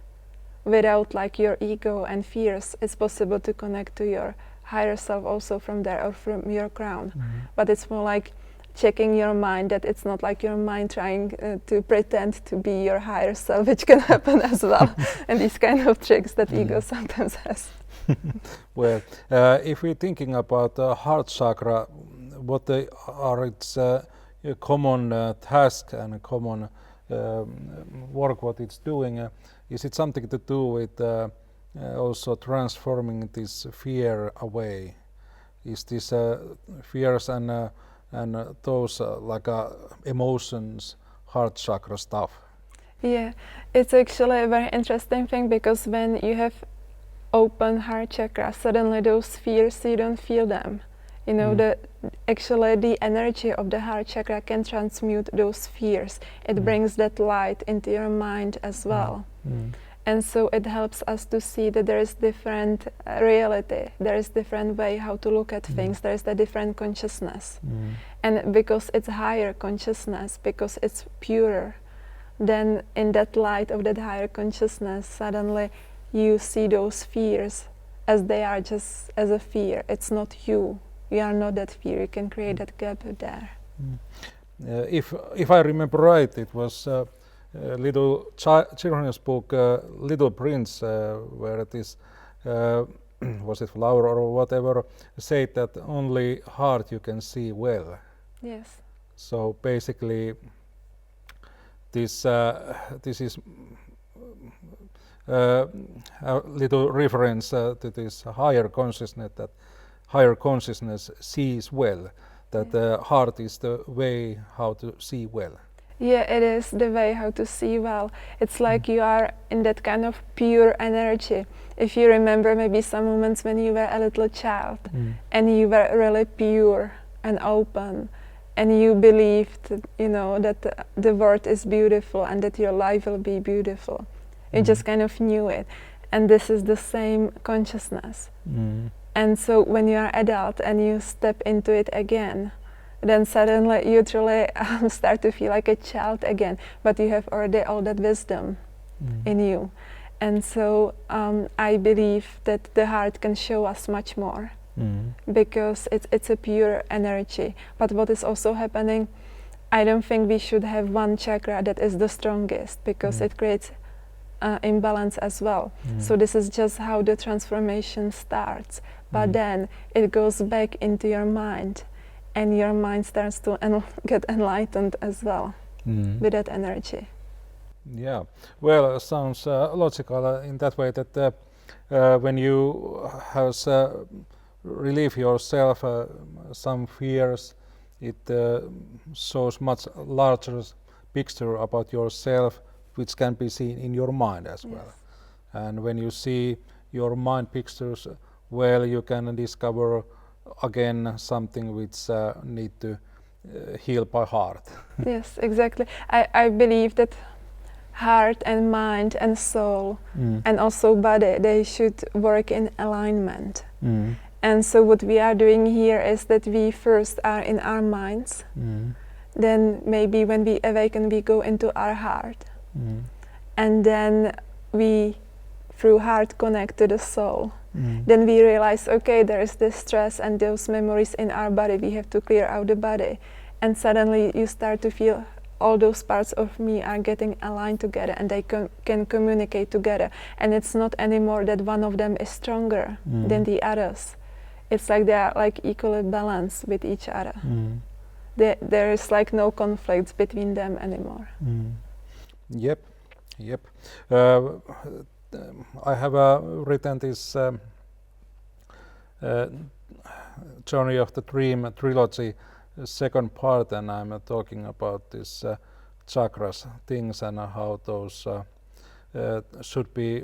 without like your ego and fears, it's possible to connect to your higher self also from there, or from your crown. But it's more like checking your mind, that it's not like your mind trying to pretend to be your higher self, which can happen as well. And these kind of tricks that ego sometimes has. Well, if we're thinking about heart chakra, what are its common task and a common work, what it's doing? Is it something to do with also transforming this fear away? Is this fears and those like emotions, heart chakra stuff? Yeah, it's actually a very interesting thing, because when you have open heart chakra, suddenly those fears, you don't feel them. You know, actually the energy of the heart chakra can transmute those fears. It brings that light into your mind as well. And so it helps us to see that there is different reality, there is different way how to look at things, there is the different consciousness. And because it's higher consciousness, because it's purer, then in that light of that higher consciousness, suddenly you see those fears as they are, just as a fear. It's not you. You are not that fear. You can create that gap there. If I remember right, it was little children's book, Little Prince, where it is, was it flower or whatever, said that only heart you can see well. Yes. So basically, this is a little reference to this higher consciousness, that higher consciousness sees well, that the heart is the way how to see well. Yeah, it is the way how to see well. It's like you are in that kind of pure energy. If you remember maybe some moments when you were a little child and you were really pure and open and you believed, you know, that the world is beautiful and that your life will be beautiful. You just kind of knew it. And this is the same consciousness. And so when you are adult and you step into it again, then suddenly you truly start to feel like a child again, but you have already all that wisdom in you. And so I believe that the heart can show us much more because it's a pure energy. But what is also happening, I don't think we should have one chakra that is the strongest because it creates imbalance as well. So this is just how the transformation starts. But then it goes back into your mind. And your mind starts to get enlightened as well with that energy. Yeah, well, sounds logical in that way that when you have relieve yourself some fears, it shows much larger picture about yourself, which can be seen in your mind as well. And when you see your mind pictures, well, you can discover again something which need to heal by heart. Yes, exactly. I believe that heart and mind and soul and also body, they should work in alignment. And so what we are doing here is that we first are in our minds, then maybe when we awaken we go into our heart, and then we through heart connect to the soul. Then we realize, okay, there is this stress and those memories in our body, we have to clear out the body. And suddenly you start to feel all those parts of me are getting aligned together and they can communicate together. And it's not anymore that one of them is stronger than the others. It's like they are like equally balanced with each other. There is like no conflicts between them anymore. Yep. I have written this Journey of the Dream trilogy, second part, and I'm talking about this chakras things and how those should be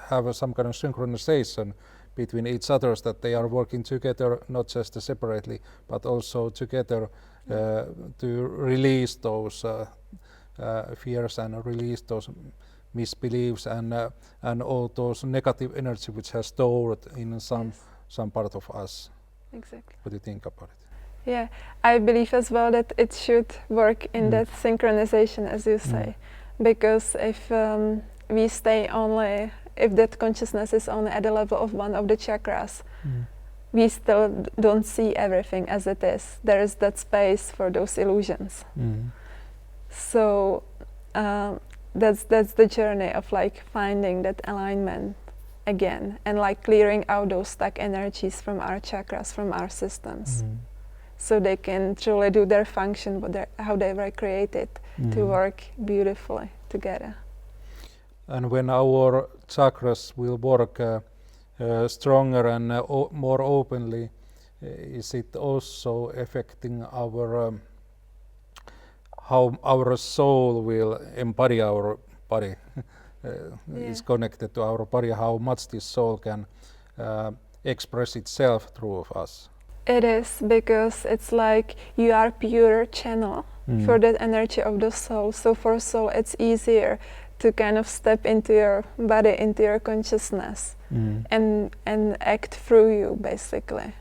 have some kind of synchronization between each other, that they are working together, not just separately, but also together to release those fears and release those misbeliefs and all those negative energy which has stored in some part of us. Exactly. What do you think about it? Yeah, I believe as well that it should work in that synchronization, as you say, because if we stay only, if that consciousness is only at the level of one of the chakras, we still don't see everything as it is. There is that space for those illusions. So that's the journey of like finding that alignment again and like clearing out those stuck energies from our chakras, from our systems, so they can truly do their function, how they were created to work beautifully together. And when our chakras will work stronger and more openly, is it also affecting our how our soul will embody our body? Is connected to our body, how much this soul can express itself through us. It is, because it's like you are pure channel for that energy of the soul. So for soul it's easier to kind of step into your body, into your consciousness and act through you basically,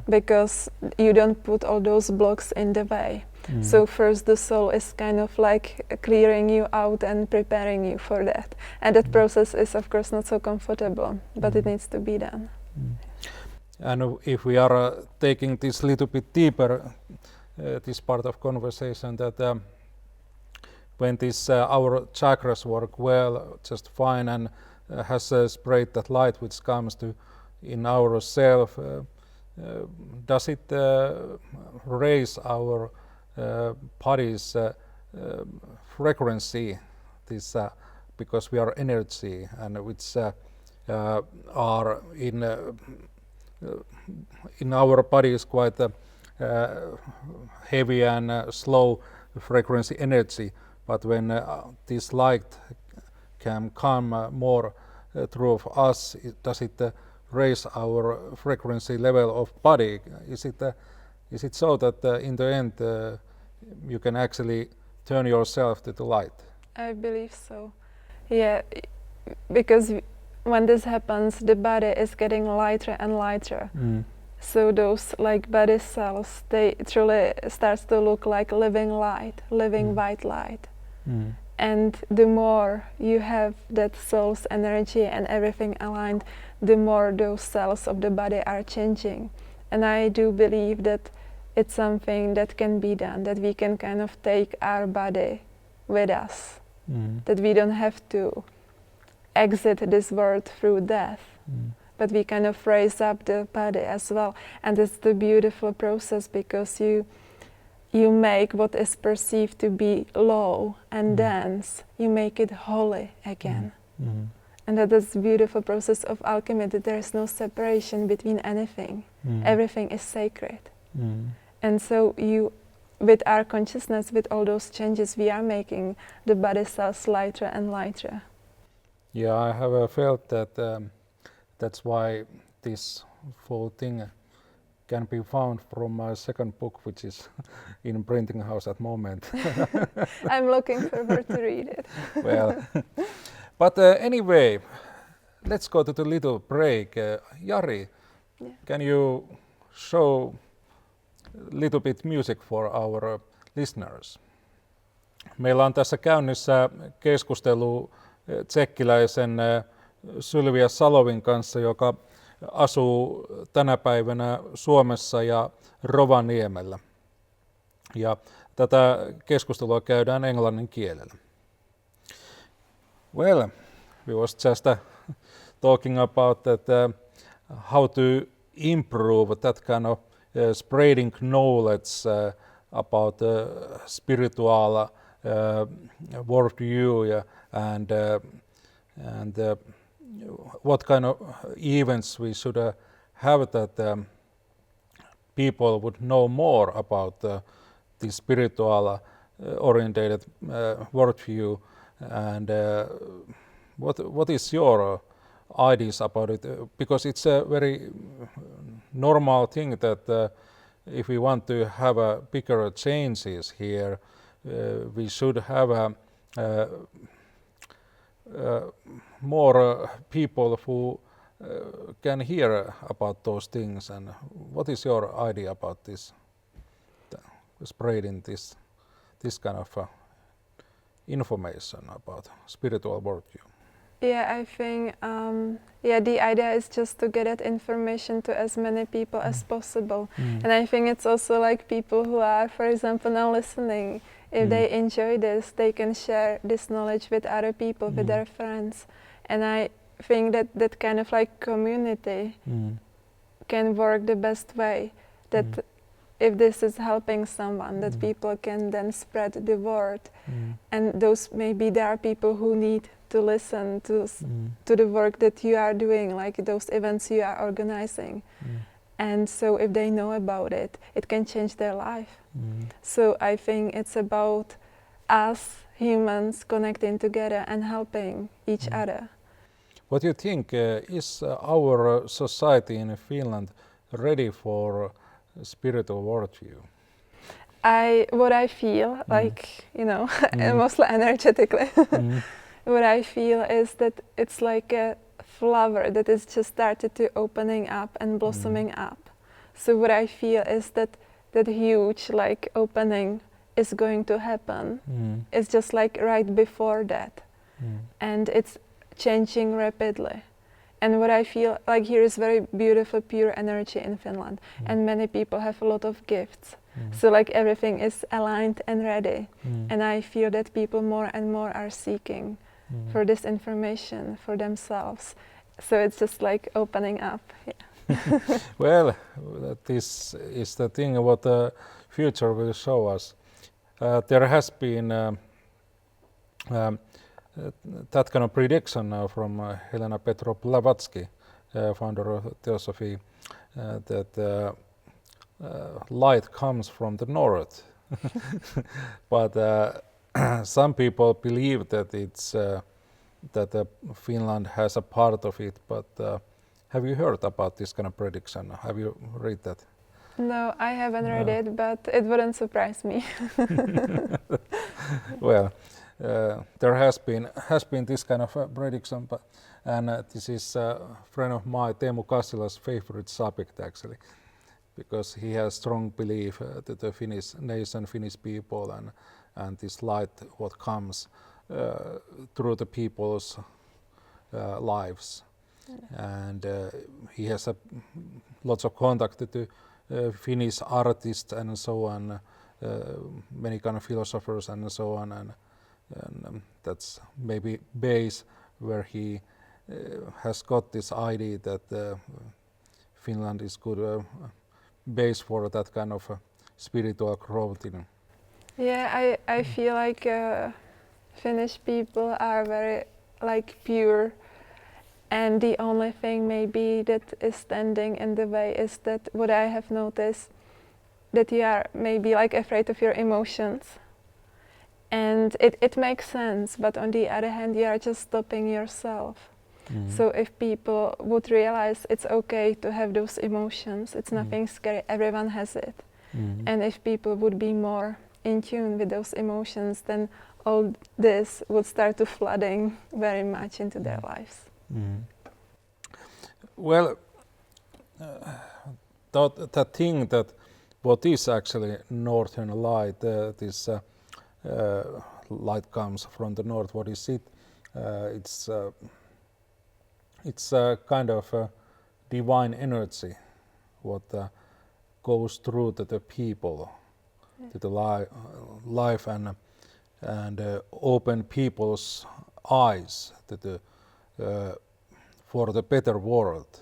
because you don't put all those blocks in the way. So first the soul is kind of like clearing you out and preparing you for that. And that process is of course not so comfortable, but it needs to be done. And if we are taking this little bit deeper, this part of conversation, that when this our chakras work well, just fine, and has spread that light which comes to in ourself, does it raise our body's frequency, this because we are energy and which are in in our body is quite heavy and slow frequency energy, but when this light can come more through us, does it raise our frequency level of body? Is it so that in the end you can actually turn yourself to the light? I believe so. Yeah, because when this happens, the body is getting lighter and lighter. So those like body cells, they truly starts to look like living light, living white light. And the more you have that soul's energy and everything aligned, the more those cells of the body are changing. And I do believe that it's something that can be done, that we can kind of take our body with us, that we don't have to exit this world through death, but we kind of raise up the body as well. And it's the beautiful process, because you make what is perceived to be low and dense, you make it holy again. And that is the beautiful process of alchemy, that there is no separation between anything. Everything is sacred. And so with our consciousness, with all those changes, we are making the body cells lighter and lighter. Yeah, I have felt that that's why this full thing can be found from my second book, which is in printing house at the moment. I'm looking forward to read it. Well, but anyway, let's go to the little break. Jari, can you show a little bit music for our listeners? Meillä on tässä käynnissä keskustelu tsekkiläisen Sylvia Salowin kanssa, joka asuu tänä päivänä Suomessa ja Rovaniemellä. Ja tätä keskustelua käydään englannin kielellä. Well, we was just talking about that, how to improve that kind of spreading knowledge about spiritual worldview and what kind of events we should have that people would know more about the spiritual orientated worldview, and what is your ideas about it? Because it's a very normal thing that if we want to have bigger changes here, we should have more people who can hear about those things. And what is your idea about this, spreading this kind of information about spiritual worldview? Yeah, I think the idea is just to get that information to as many people as possible. And I think it's also like people who are, for example, now listening, if they enjoy this, they can share this knowledge with other people, with their friends. And I think that that kind of like community can work the best way, that if this is helping someone, that people can then spread the word. And those, maybe there are people who need to listen to the work that you are doing, like those events you are organizing. And so if they know about it, it can change their life. So I think it's about us humans connecting together and helping each other. What do you think, is our society in Finland ready for spiritual worldview? What I feel, like, mostly energetically, what I feel is that it's like a flower that is just started to opening up and blossoming up. So what I feel is that huge like opening is going to happen. It's just like right before that. And it's changing rapidly. And what I feel like here is very beautiful, pure energy in Finland. And many people have a lot of gifts. So like everything is aligned and ready. And I feel that people more and more are seeking for this information for themselves. So it's just like opening up. Well, this is the thing what the future will show us. There has been that kind of prediction from Helena Petrov-Blavatsky, founder of Theosophy, that light comes from the north. But some people believe that it's that Finland has a part of it. But have you heard about this kind of prediction? Have you read that? No, I haven't read it, but it wouldn't surprise me. Well, there has been this kind of prediction, but this is a friend of mine, Teemu Kassila's favorite subject actually, because he has strong belief that the Finnish nation, Finnish people, and this light what comes through the people's lives, and he has lots of contact to Finnish artists and so on, many kind of philosophers and so on, and that's maybe base where he has got this idea that Finland is good base for that kind of spiritual growth. Yeah, I feel like Finnish people are very pure, and the only thing maybe that is standing in the way is that what I have noticed, that you are maybe afraid of your emotions, and it makes sense, but on the other hand you are just stopping yourself. So if people would realize it's okay to have those emotions, it's nothing scary, everyone has it, and if people would be more in tune with those emotions, then all this would start to flooding very much into their lives. Well, that thing that what is actually northern light, this light comes from the north, what is it? It's a kind of a divine energy what goes through to the people, to the life, and open people's eyes to for the better world.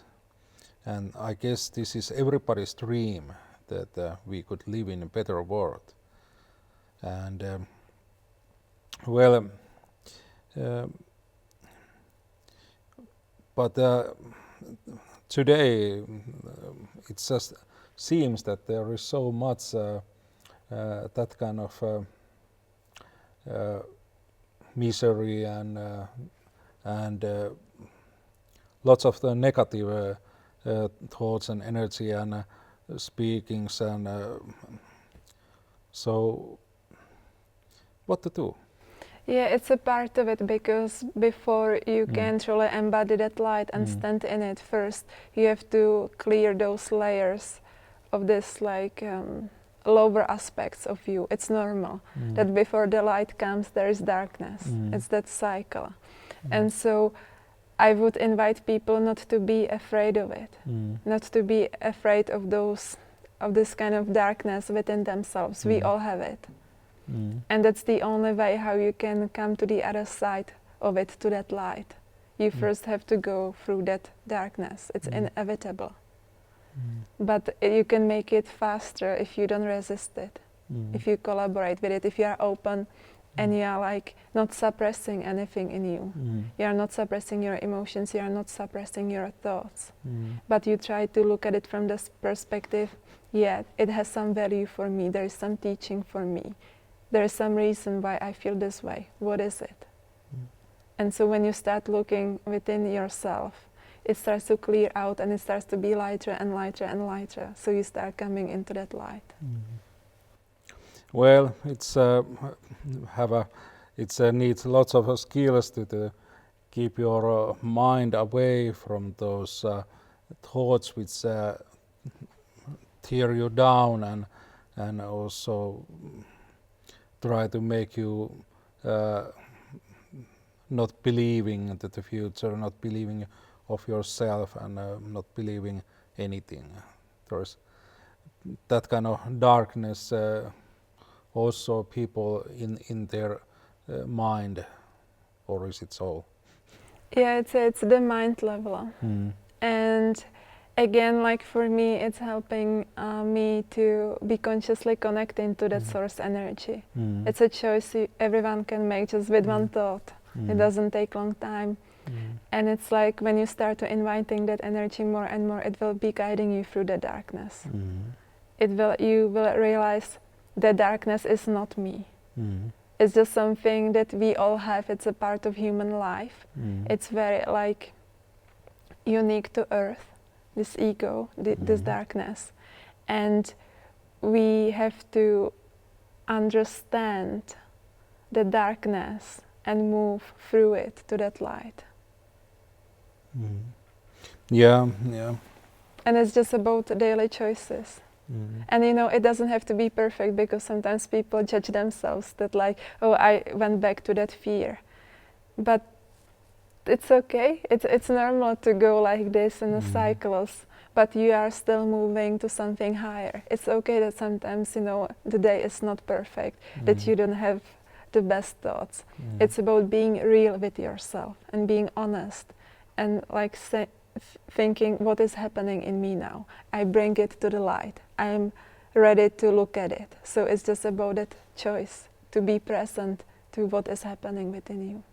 And I guess this is everybody's dream, that we could live in a better world. And but today it just seems that there is so much that kind of misery and lots of the negative thoughts and energy and speakings, and so what to do? Yeah, it's a part of it, because before you can truly embody that light and stand in it, first you have to clear those layers of this lower aspects of you. It's normal that before the light comes there is darkness. It's that cycle. And so I would invite people not to be afraid of it, not to be afraid of this kind of darkness within themselves. We all have it. And that's the only way how you can come to the other side of it, to that light. You first have to go through that darkness. It's inevitable. But you can make it faster if you don't resist it, if you collaborate with it, if you are open and you are not suppressing anything in you. You are not suppressing your emotions, you are not suppressing your thoughts. But you try to look at it from this perspective, yeah, it has some value for me, there is some teaching for me. There is some reason why I feel this way. What is it? And so when you start looking within yourself, it starts to clear out and it starts to be lighter and lighter and lighter. So you start coming into that light. Well, it's needs lots of skills to keep your mind away from those thoughts which tear you down, and also try to make you not believing into the future, not believing of yourself, and not believing anything. There's that kind of darkness also people in their mind, or is it so? Yeah, it's the mind level. And again, for me, it's helping me to be consciously connecting to that source energy. It's a choice everyone can make just with one thought. It doesn't take long time. And it's like when you start to inviting that energy more and more, it will be guiding you through the darkness. You will realize the darkness is not me. It's just something that we all have. It's a part of human life. It's very like unique to Earth, this ego, this darkness. And we have to understand the darkness and move through it to that light. Yeah. And it's just about daily choices. And you know, it doesn't have to be perfect, because sometimes people judge themselves that like, oh, I went back to that fear. But it's okay. It's normal to go like this in the cycles, but you are still moving to something higher. It's okay that sometimes, you know, the day is not perfect, that you don't have the best thoughts. It's about being real with yourself and being honest and like thinking, what is happening in me now? I bring it to the light. I'm ready to look at it. So it's just about that choice to be present to what is happening within you.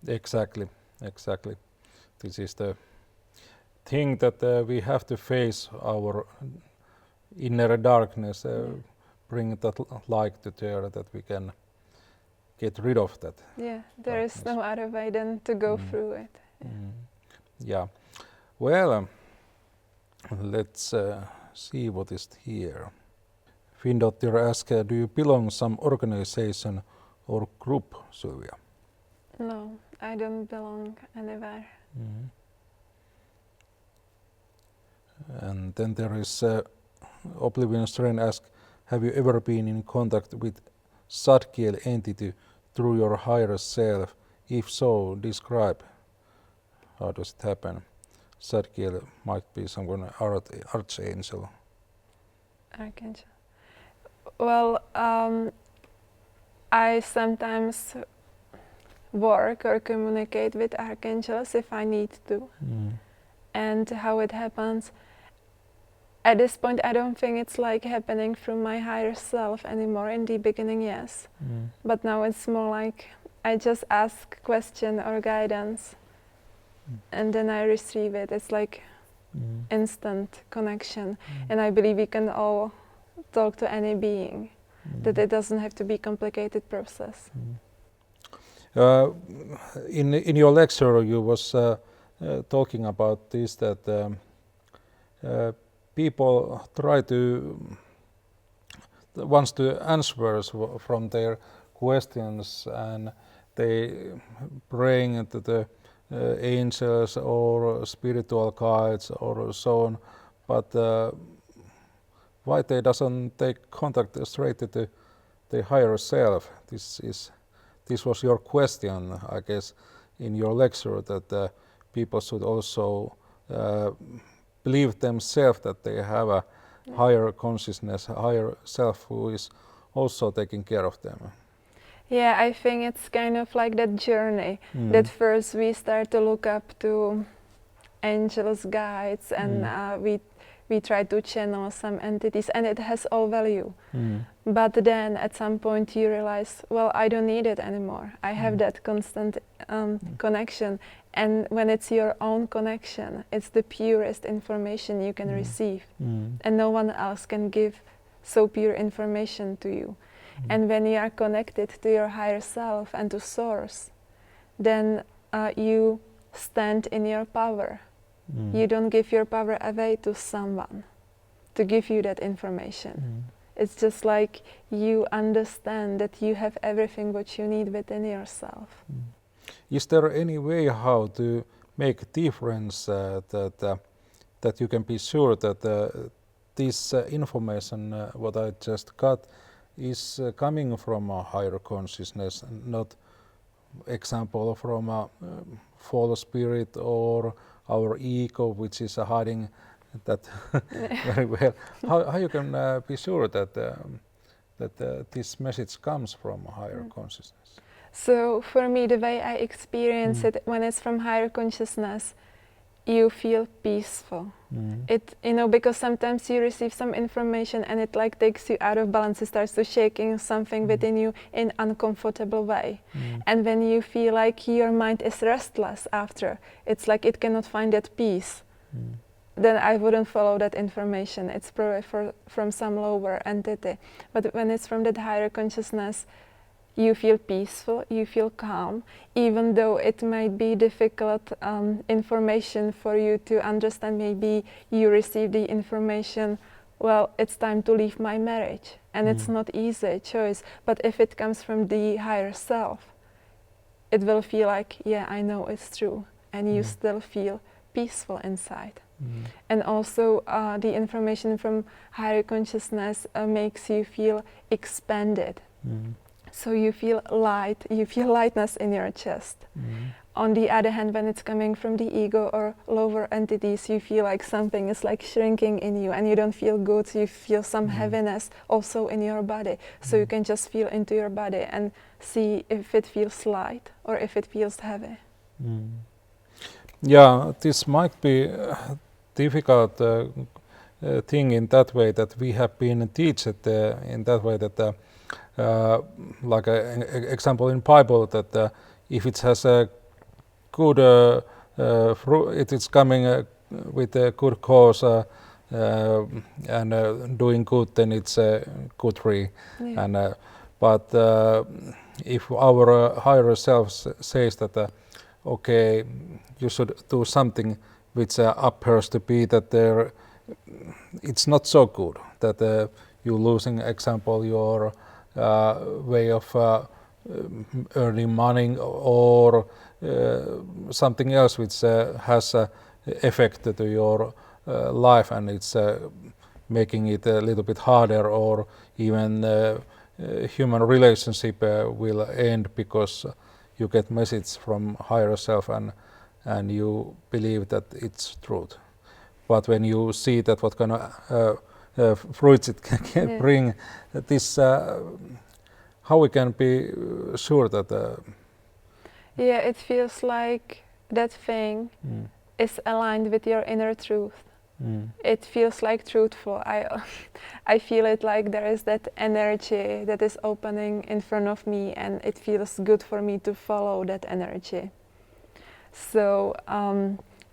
Exactly. This is the thing that we have to face our inner darkness, bring that light to there, that we can get rid of that. Yeah, there is no other way than to go through it. Yeah. Well, let's see what is here. Findottir asks, do you belong some organization or group, Sylvia? No, I don't belong anywhere. And then there is Oblivion Strain asks, have you ever been in contact with Sadkiel entity through your higher self? If so, describe. How does it happen? Sadkiel might be someone archangel. Archangel. Well, I sometimes work or communicate with archangels if I need to. And how it happens, at this point I don't think it's like happening through my higher self anymore. In the beginning, yes. But now it's more like I just ask question or guidance and then I receive it. It's like instant connection. And I believe we can all talk to any being, that it doesn't have to be a complicated process. In your lecture you was talking about this, that people try to wants to answers from their questions, and they bring to the angels or spiritual guides or so on, but why they doesn't take contact straight to the higher self? This was your question, I guess, in your lecture, that people should also believe themselves that they have a higher consciousness, a higher self who is also taking care of them. Yeah, I think it's kind of like that journey, that first we start to look up to angels, guides, and we try to channel some entities, and it has all value. But then at some point you realize, well, I don't need it anymore. I have that constant connection, and when it's your own connection, it's the purest information you can receive, and no one else can give so pure information to you. And when you are connected to your higher self and to source, then you stand in your power. You don't give your power away to someone to give you that information. It's just like you understand that you have everything what you need within yourself. Is there any way how to make a difference that you can be sure that this information what I just got is coming from a higher consciousness, not example from a false spirit or our ego, which is hiding that very well. How you can be sure that this message comes from a higher consciousness? So for me, the way I experience it when it's from higher consciousness, you feel peaceful. It, because sometimes you receive some information and it like takes you out of balance. It starts to shaking something within you in uncomfortable way. And when you feel like your mind is restless after, it's like it cannot find that peace. Then I wouldn't follow that information. It's probably from some lower entity. But when it's from that higher consciousness, you feel peaceful, you feel calm, even though it might be difficult information for you to understand. Maybe you receive the information, well, it's time to leave my marriage. And it's not easy choice. But if it comes from the higher self, it will feel like, yeah, I know it's true. And you still feel peaceful inside. And also the information from higher consciousness makes you feel expanded. So you feel light, you feel lightness in your chest. On the other hand, when it's coming from the ego or lower entities, you feel like something is like shrinking in you and you don't feel good, you feel some heaviness also in your body. So you can just feel into your body and see if it feels light or if it feels heavy. Yeah, this might be a difficult thing in that way that we have been taught in that way that like an example in Bible that if it has a good it is coming with a good cause and doing good, then it's a good tree. And but if our higher self says that okay, you should do something which appears to be that there it's not so good, that you losing example your way of earning money or something else which has effect to your life, and it's making it a little bit harder, or even human relationship will end because you get message from higher self and you believe that it's truth. But when you see that what kind of fruits it can bring, this how we can be sure that yeah, it feels like that thing is aligned with your inner truth. It feels like truthful. I feel it like there is that energy that is opening in front of me, and it feels good for me to follow that energy. So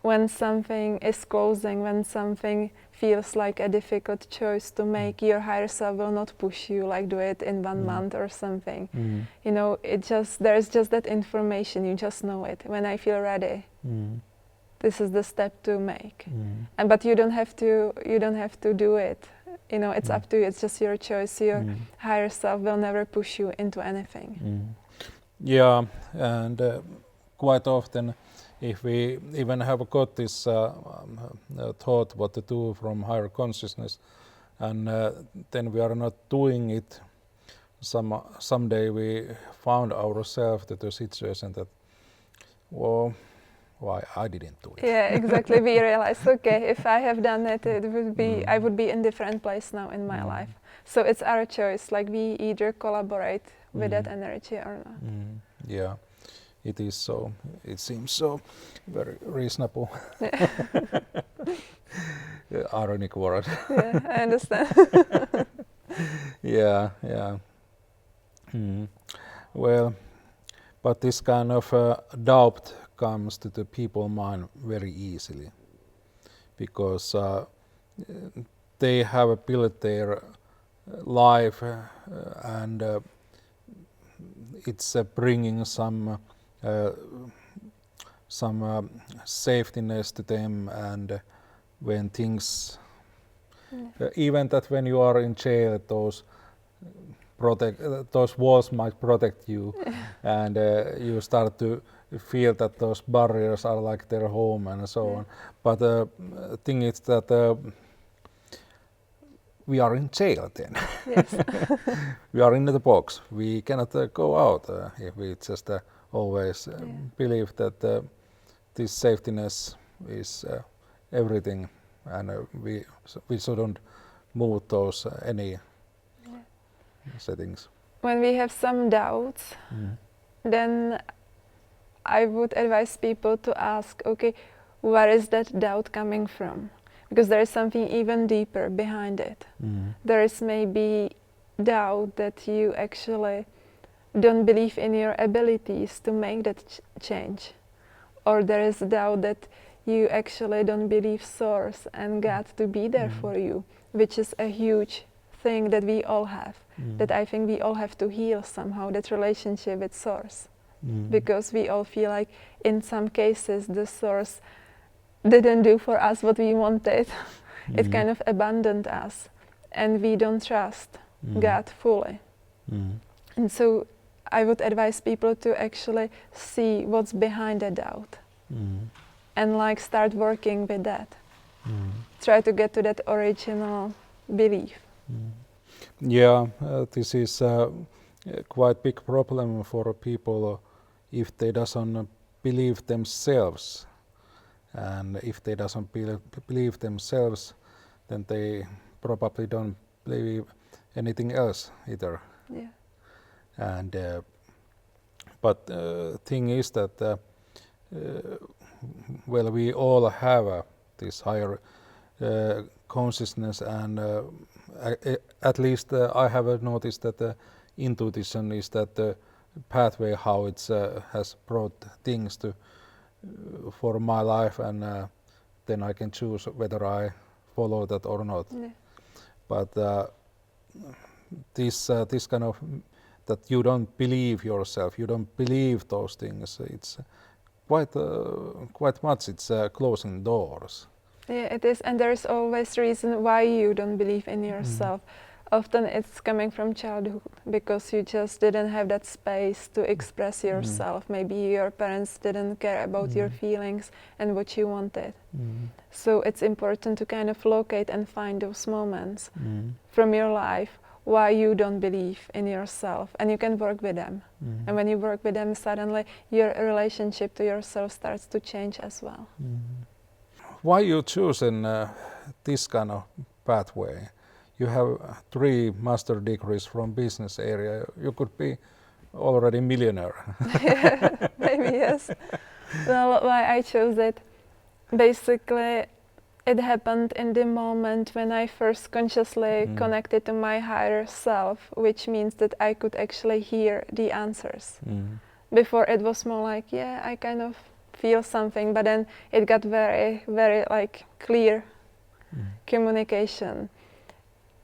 when something is closing, when something feels like a difficult choice to make, your higher self will not push you like do it in 1 month or something. There's just that information, you just know it. When I feel ready, this is the step to make. But you don't have to do it. It's up to you. It's just your choice. Your higher self will never push you into anything. Yeah, and quite often, if we even have got this thought what to do from higher consciousness, and then we are not doing it, someday we found ourselves to the situation that, well, why I didn't do it. Yeah, exactly. We realized, okay, if I have done it, I would be in a different place now in my life. So it's our choice. Like we either collaborate with that energy or not. Yeah, it is so. It seems so very reasonable. Ironic word. Yeah, I understand. Yeah. Well, but this kind of doubt comes to the people mind very easily, because they have built their life and it's bringing some safetyness to them, and when things even that when you are in jail, those walls might protect you, and you start to feel that those barriers are like their home and so on. But the thing is that we are in jail then. Yes. We are in the box. We cannot go out if we just always believe that this safetyness is everything, and we shouldn't move those any settings. When we have some doubts, then I would advise people to ask, okay, where is that doubt coming from? Because there is something even deeper behind it. There is maybe doubt that you actually don't believe in your abilities to make that change. Or there is doubt that you actually don't believe Source and God to be there for you, which is a huge thing that we all have, that I think we all have to heal somehow, that relationship with Source. Because we all feel like in some cases the Source didn't do for us what we wanted. It kind of abandoned us and we don't trust God fully. And so I would advise people to actually see what's behind the doubt and like start working with that. Try to get to that original belief. Yeah, this is a quite big problem for people if they doesn't believe themselves. And if they doesn't believe themselves, then they probably don't believe anything else either. Yeah. And but thing is that well, we all have this higher consciousness, and at least I have noticed that the intuition is that the pathway how it has brought things to for my life, and then I can choose whether I follow that or not. Yeah. But this kind of that you don't believe yourself, you don't believe those things. It's quite much. It's closing doors. Yeah, it is, and there's always reason why you don't believe in yourself. Often it's coming from childhood because you just didn't have that space to express yourself. Maybe your parents didn't care about your feelings and what you wanted. So it's important to kind of locate and find those moments from your life why you don't believe in yourself, and you can work with them. And when you work with them, suddenly your relationship to yourself starts to change as well. Why you choosing this kind of pathway? You have 3 master degrees from business area. You could be already millionaire. Maybe yes. Well, why I chose it? Basically, it happened in the moment when I first consciously connected to my higher self, which means that I could actually hear the answers. Before it was more like, yeah, I kind of feel something, but then it got very, very like clear communication.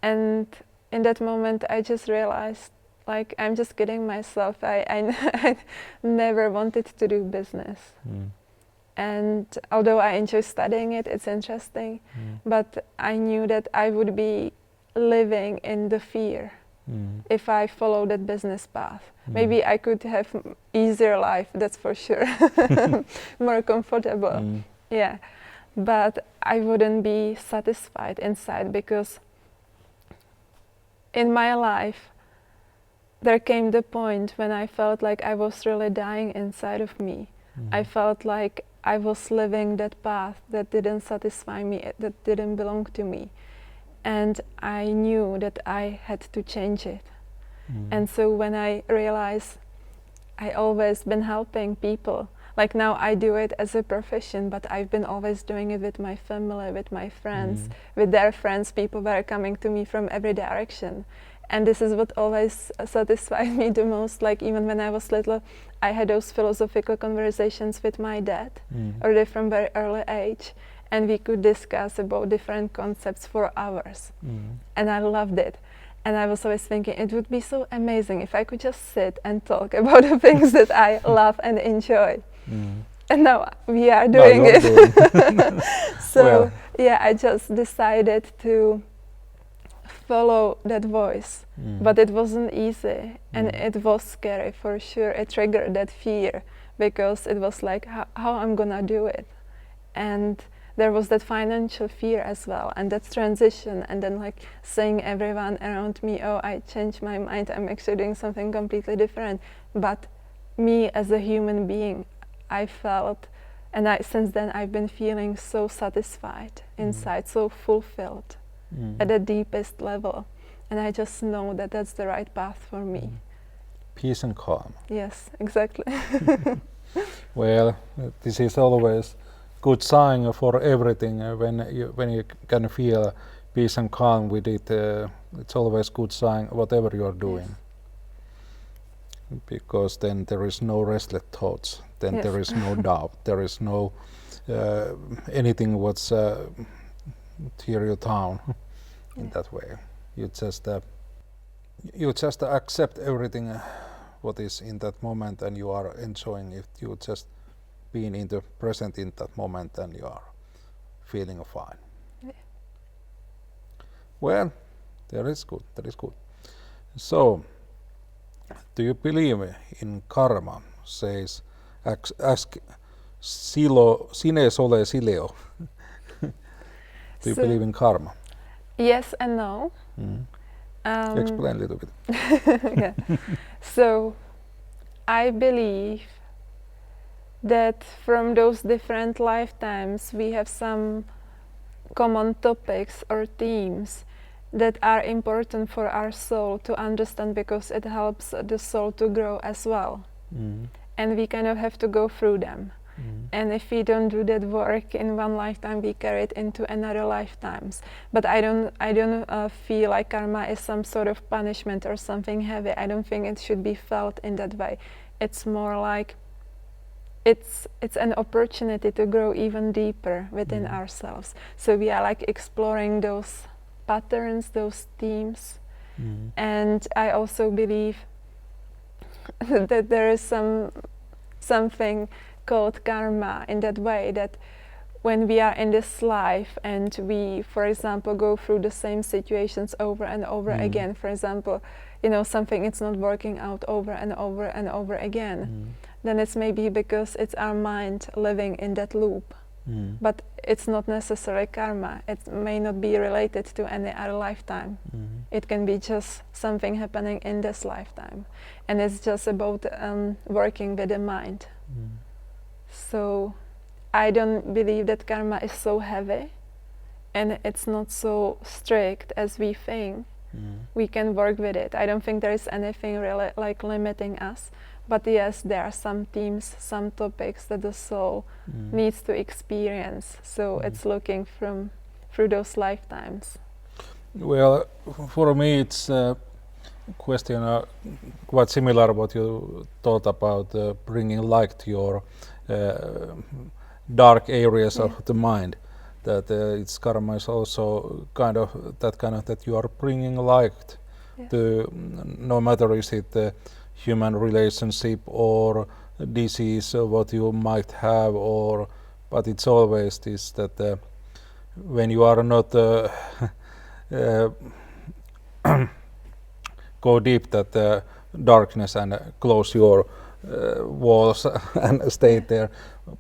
And in that moment, I just realized, like, I'm just kidding myself. I never wanted to do business. And although I enjoy studying it, it's interesting, but I knew that I would be living in the fear if I follow that business path. Maybe I could have easier life, that's for sure, more comfortable. Yeah, but I wouldn't be satisfied inside because in my life, there came the point when I felt like I was really dying inside of me. I felt like I was living that path that didn't satisfy me, that didn't belong to me. And I knew that I had to change it. And so when I realized I always been helping people, like now I do it as a profession, but I've been always doing it with my family, with my friends, with their friends. People were coming to me from every direction. And this is what always satisfied me the most. Like even when I was little, I had those philosophical conversations with my dad, already from very early age. And we could discuss about different concepts for hours. And I loved it. And I was always thinking it would be so amazing if I could just sit and talk about the things that I love and enjoy. And now we are doing it. So well, yeah, I just decided to follow that voice, but it wasn't easy, and it was scary for sure. It triggered that fear because it was like how I'm gonna do it, and there was that financial fear as well, and that transition, and then like saying everyone around me, oh, I changed my mind, I'm actually doing something completely different. But me as a human being, I felt, and since then I've been feeling so satisfied inside, so fulfilled at the deepest level, and I just know that that's the right path for me. Peace and calm. Yes, exactly. Well, this is always good sign for everything. When you can feel peace and calm with it, it's always good sign whatever you are doing. Yes. Because then there is no restless thoughts. Then Yes. there is no doubt. There is no anything what's tear you down in that way. You just accept everything what is in that moment, and you are enjoying it. You just being in the present in that moment, and you are feeling fine. Yeah. Well, that is good. That is good. So, do you believe in karma? Says, ask Sine Sole Sileo. Do you believe in karma? Yes and no. Explain a little bit. Yeah. So I believe that from those different lifetimes we have some common topics or themes that are important for our soul to understand, because it helps the soul to grow as well. And we kind of have to go through them. And if we don't do that work in one lifetime, we carry it into another lifetimes. But I don't feel like karma is some sort of punishment or something heavy. I don't think it should be felt in that way. It's more like it's an opportunity to grow even deeper within ourselves. So we are like exploring those patterns, those themes. And I also believe that there is something called karma in that way, that when we are in this life and we, for example, go through the same situations over and over again, for example, something it's not working out over and over and over again, then it's maybe because it's our mind living in that loop. But it's not necessarily karma. It may not be related to any other lifetime. It can be just something happening in this lifetime. And it's just about working with the mind. So I don't believe that karma is so heavy and it's not so strict as we think. We can work with it. I don't think there is anything really like limiting us. But yes, there are some themes, some topics that the soul needs to experience. So it's looking through those lifetimes. Well, for me it's a question quite similar what you thought about bringing light to your dark areas of the mind. That its karma is also kind of that you are bringing light to, no matter is it human relationship or disease or what you might have, but it's always this that when you are not go deep that darkness and close your walls and stay there,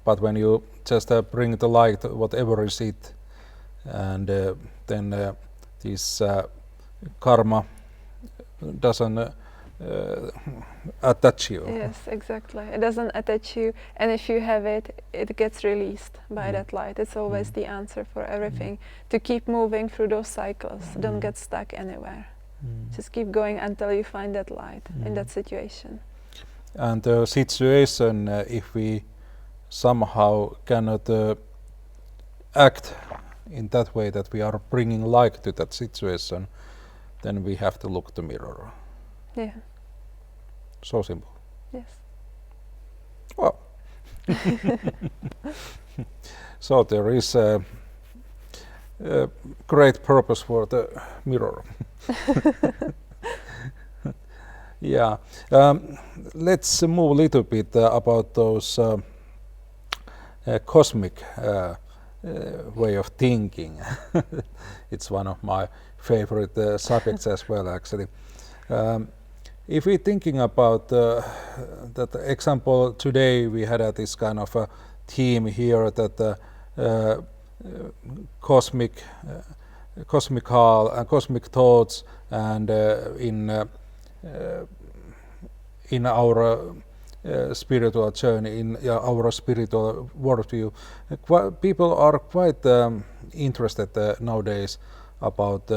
but when you just bring the light, whatever is it, and then this karma doesn't attach you. Yes, exactly. It doesn't attach you, and if you have it, it gets released by that light. It's always the answer for everything. To keep moving through those cycles, don't get stuck anywhere. Just keep going until you find that light in that situation. And the situation, if we somehow cannot act in that way that we are bringing light to that situation, then we have to look the mirror. Yeah. So simple. Yes. Well, so there is a great purpose for the mirror. Yeah. Let's move a little bit about those cosmic way of thinking. It's one of my favorite subjects as well, actually. If we're thinking about that example today, we had this kind of a theme here that cosmic thoughts, and in our spiritual journey, in our spiritual worldview, people are quite interested nowadays about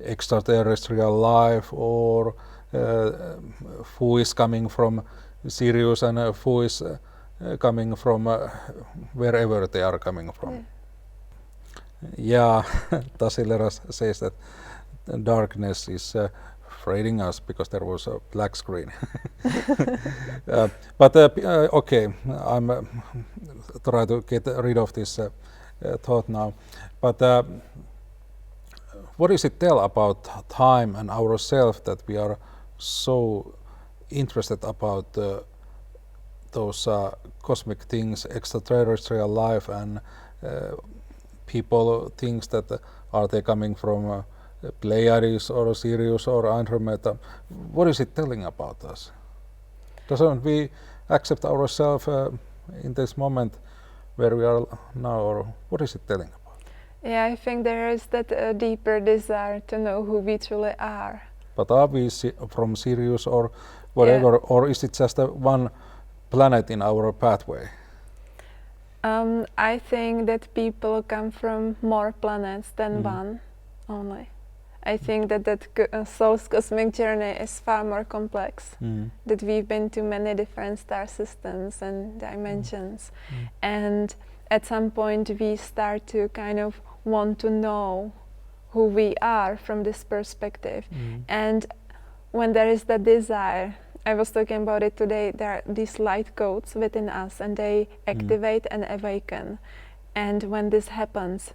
extraterrestrial life, or who is coming from Sirius and who is coming from wherever they are coming from. Yeah, Tasileras says that darkness is frightening us because there was a black screen. But okay, I'm trying to get rid of this thought now. But what does it tell about time and ourselves that we are so interested about those cosmic things, extraterrestrial life, and people thinks that are they coming from Pleiades or Sirius or Andromeda? What is it telling about us? Doesn't we accept ourselves in this moment where we are now, or what is it telling about? Yeah, I think there is that deeper desire to know who we truly are. But are we from Sirius or whatever, or is it just one planet in our pathway? I think that people come from more planets than one only. I think that soul's cosmic journey is far more complex, that we've been to many different star systems and dimensions. And at some point we start to kind of want to know who we are from this perspective. And when there is that desire, I was talking about it today, there are these light codes within us and they activate and awaken. And when this happens,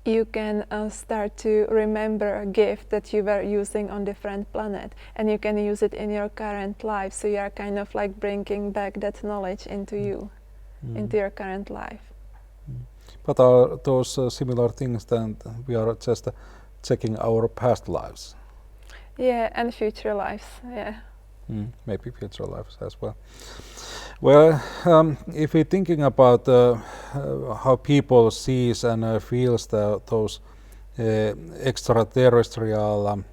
you can start to remember a gift that you were using on different planet, and you can use it in your current life. So you are kind of like bringing back that knowledge into you, into your current life. But are those similar things that we are just checking our past lives? Yeah, and future lives, yeah. Maybe future lives as well. Well, if we're thinking about how people sees and feels those extraterrestrial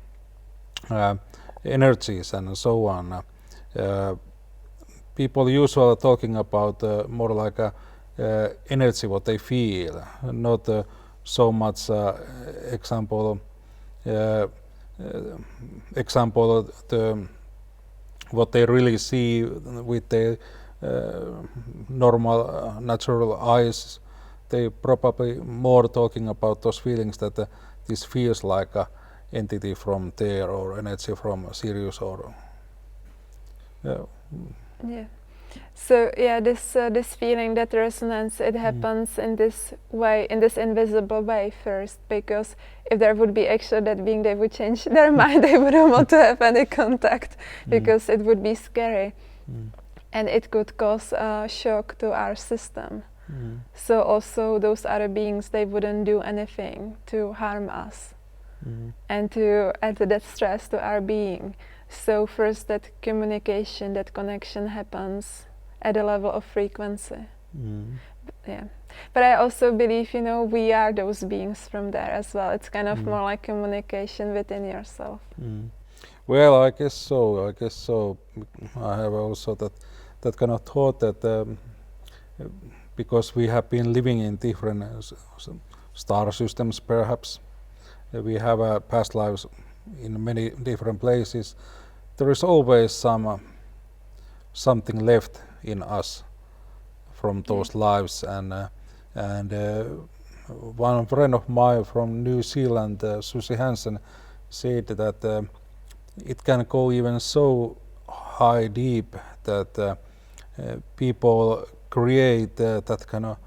energies and so on, people usually talking about more like energy what they feel, not so much example the what they really see with their normal natural eyes. They probably more talking about those feelings that this feels like a entity from there or energy from Sirius or yeah. So yeah, this feeling, that resonance, it happens in this way, in this invisible way first, because if there would be actually that being, they would change their mind. They wouldn't want to have any contact because it would be scary, and it could cause a shock to our system. So also those other beings, they wouldn't do anything to harm us and to add that stress to our being. So first that communication, that connection happens at a level of frequency. Yeah. But I also believe, you know, we are those beings from there as well. It's kind of more like communication within yourself. Well, I guess so. I have also that kind of thought that because we have been living in different star systems, perhaps we have past lives in many different places. There is always something left in us from those lives, and one friend of mine from New Zealand, Susie Hansen, said that it can go even so high deep that people create that kind of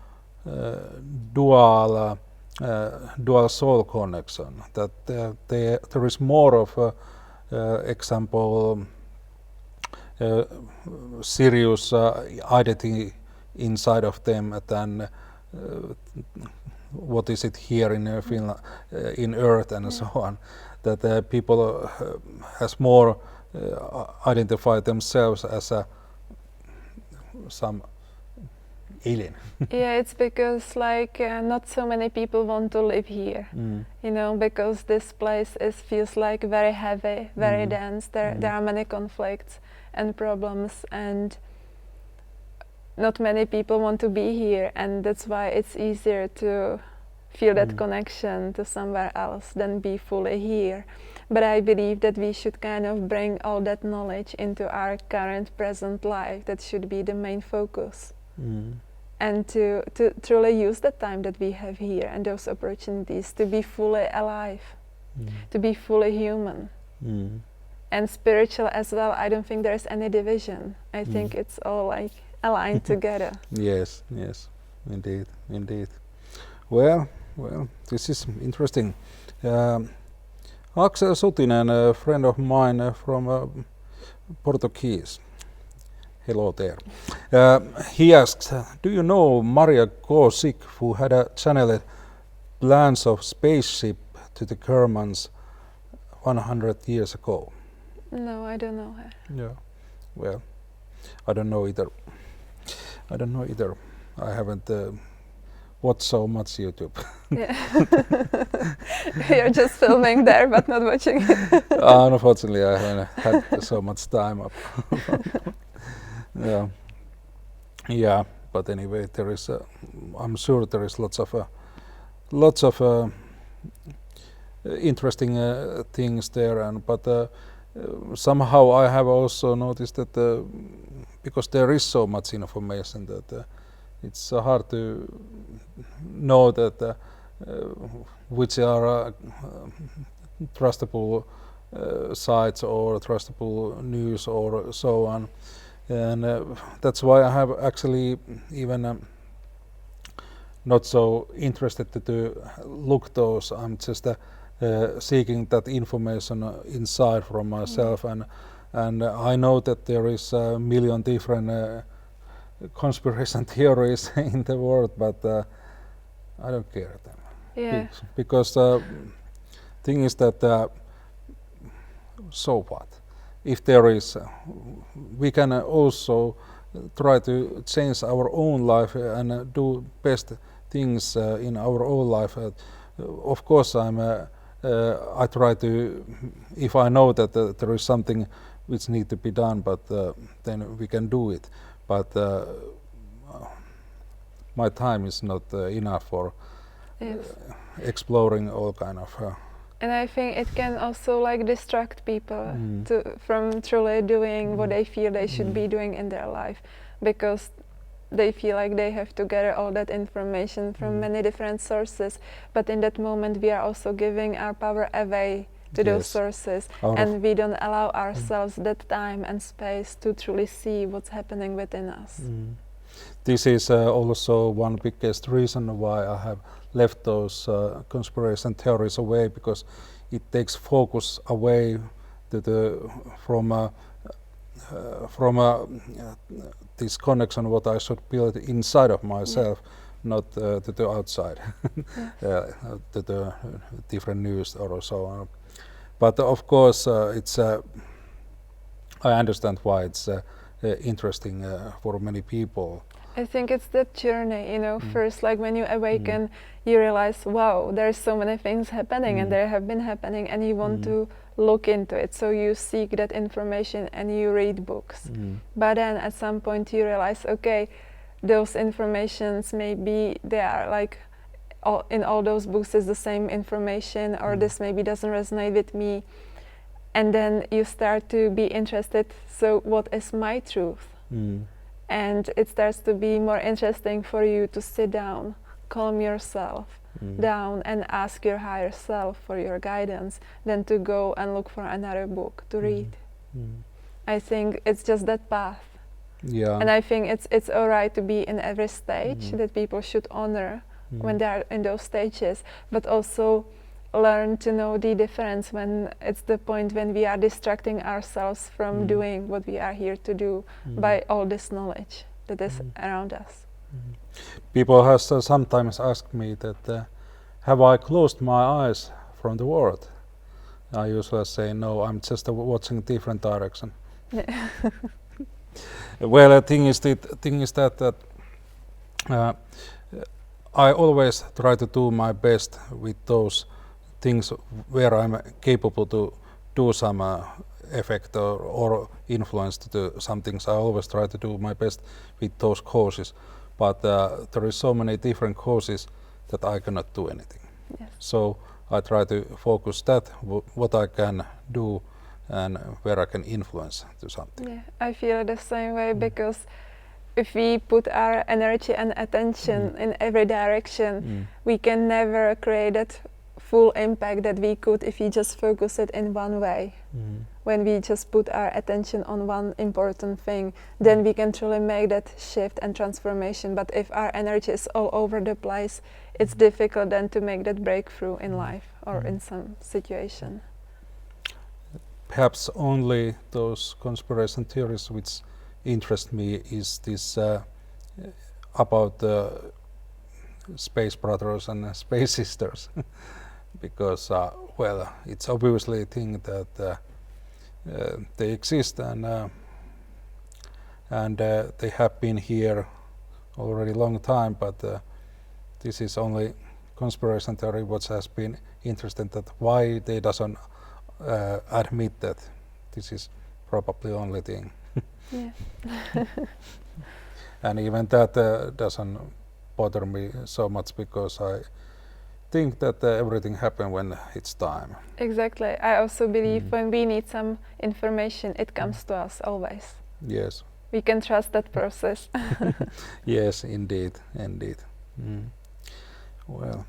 dual soul connection, that there is more of example serious identity inside of them than what is it here in Finland, in Earth and so on, that people has more identify themselves as some alien. Yeah, it's because like not so many people want to live here, you know, because this place feels like very heavy, very dense. There are many conflicts and problems, and not many people want to be here, and that's why it's easier to feel that connection to somewhere else than be fully here. But I believe that we should kind of bring all that knowledge into our current present life. That should be the main focus. And to truly use the time that we have here and those opportunities to be fully alive, to be fully human. And spiritual as well. I don't think there's any division. I think it's all like aligned together. Yes, indeed. Well, this is interesting. Axel Sutinen, a friend of mine from Portuguese. Hello there. He asks, do you know Maria Kosik, who had channeled plans of spaceship to the Germans 100 years ago? No, I don't know her. Yeah. Well, I don't know either. I haven't watched so much YouTube. Yeah. You're just filming there but not watching it. Unfortunately, I haven't had so much time up. Yeah. But anyway, there is. I'm sure there is lots of interesting things there, but somehow I have also noticed that because there is so much information that it's hard to know that which are trustable sites or trustable news or so on, and that's why I have actually even not so interested to look those. I'm just seeking that information inside from myself, and I know that there is a million different conspiracy theories in the world, but I don't care them. Yeah. Because thing is that so what? If there is, we can also try to change our own life and do best things in our own life. Of course, I try to, if I know that there is something which needs to be done, but then we can do it. But my time is not enough for exploring all kind of. And I think it can also like distract people from truly doing what they feel they should be doing in their life, because they feel like they have to gather all that information from many different sources, but in that moment we are also giving our power away to those sources, and we don't allow ourselves that time and space to truly see what's happening within us. This is also one biggest reason why I have left those conspiracy theories away, because it takes focus away from this connection what I should build inside of myself, not to the outside, to the different news or so on. But of course, it's. I understand why it's interesting for many people. I think it's that journey, you know. First, like when you awaken, you realize, wow, there's so many things happening, and there have been happening, and you want to look into it. So you seek that information and you read books. But then at some point you realize, okay, those informations, maybe they are like in all those books is the same information, or this maybe doesn't resonate with me. And then you start to be interested, so what is my truth? And it starts to be more interesting for you to sit down, calm yourself down and ask your higher self for your guidance, than to go and look for another book to read. I think it's just that path. Yeah. And I think it's all right to be in every stage, that people should honor when they are in those stages, but also learn to know the difference when it's the point when we are distracting ourselves from doing what we are here to do by all this knowledge that is around us. People have sometimes asked me that have I closed my eyes from the world? I usually say no, I'm just watching different direction. Well, the thing is that I always try to do my best with those things where I'm capable to do some effect or influence to do some things. I always try to do my best with those causes, but there is so many different causes that I cannot do anything. Yes. So I try to focus that what I can do and where I can influence to something. Yeah, I feel the same way because if we put our energy and attention in every direction, we can never create that full impact that we could if we just focus it in one way. When we just put our attention on one important thing, then we can truly make that shift and transformation. But if our energy is all over the place, it's difficult then to make that breakthrough in life or in some situation. Perhaps only those conspiracy theories which interest me is this about the space brothers and space sisters, because well, it's obviously a thing that they exist and they have been here already long time, but this is only conspiracy theory what has been interesting, that why they doesn't admit that this is probably only thing. Yeah. And even that doesn't bother me so much, because I think that everything happens when it's time. Exactly. I also believe when we need some information, it comes to us always. Yes. We can trust that process. Yes, indeed. Well,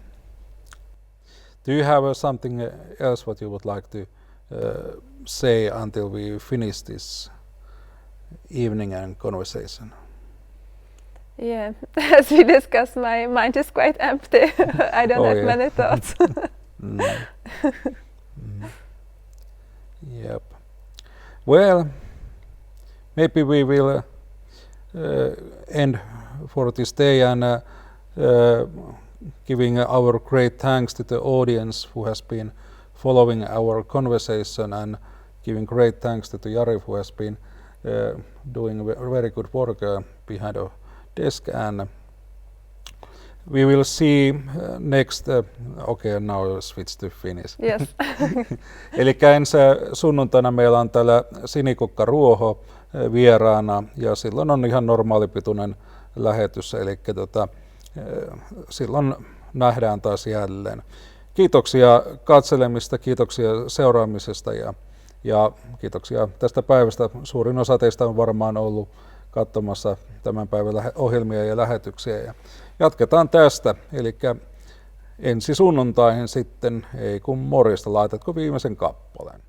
do you have something else what you would like to say until we finish this evening and conversation? Yeah, as we discussed, my mind is quite empty. I don't have many thoughts. Yep. Well, maybe we will end for this day and giving our great thanks to the audience who has been following our conversation, and giving great thanks to Jari who has been doing very good work behind a desk, and we will see next, okay, now switch to Finnish. Yes. Eli ensi sunnuntaina meillä on täällä Sinikukka-ruoho vieraana, ja silloin on ihan normaalipituinen lähetys, eli silloin nähdään taas jälleen. Kiitoksia katselemista, kiitoksia seuraamisesta ja kiitoksia tästä päivästä. Suurin osa teistä on varmaan ollut katsomassa tämän päivän ohjelmia ja lähetyksiä. Ja jatketaan tästä, eli ensi sunnuntaihin sitten, ei kun morjesta, laitatko viimeisen kappaleen?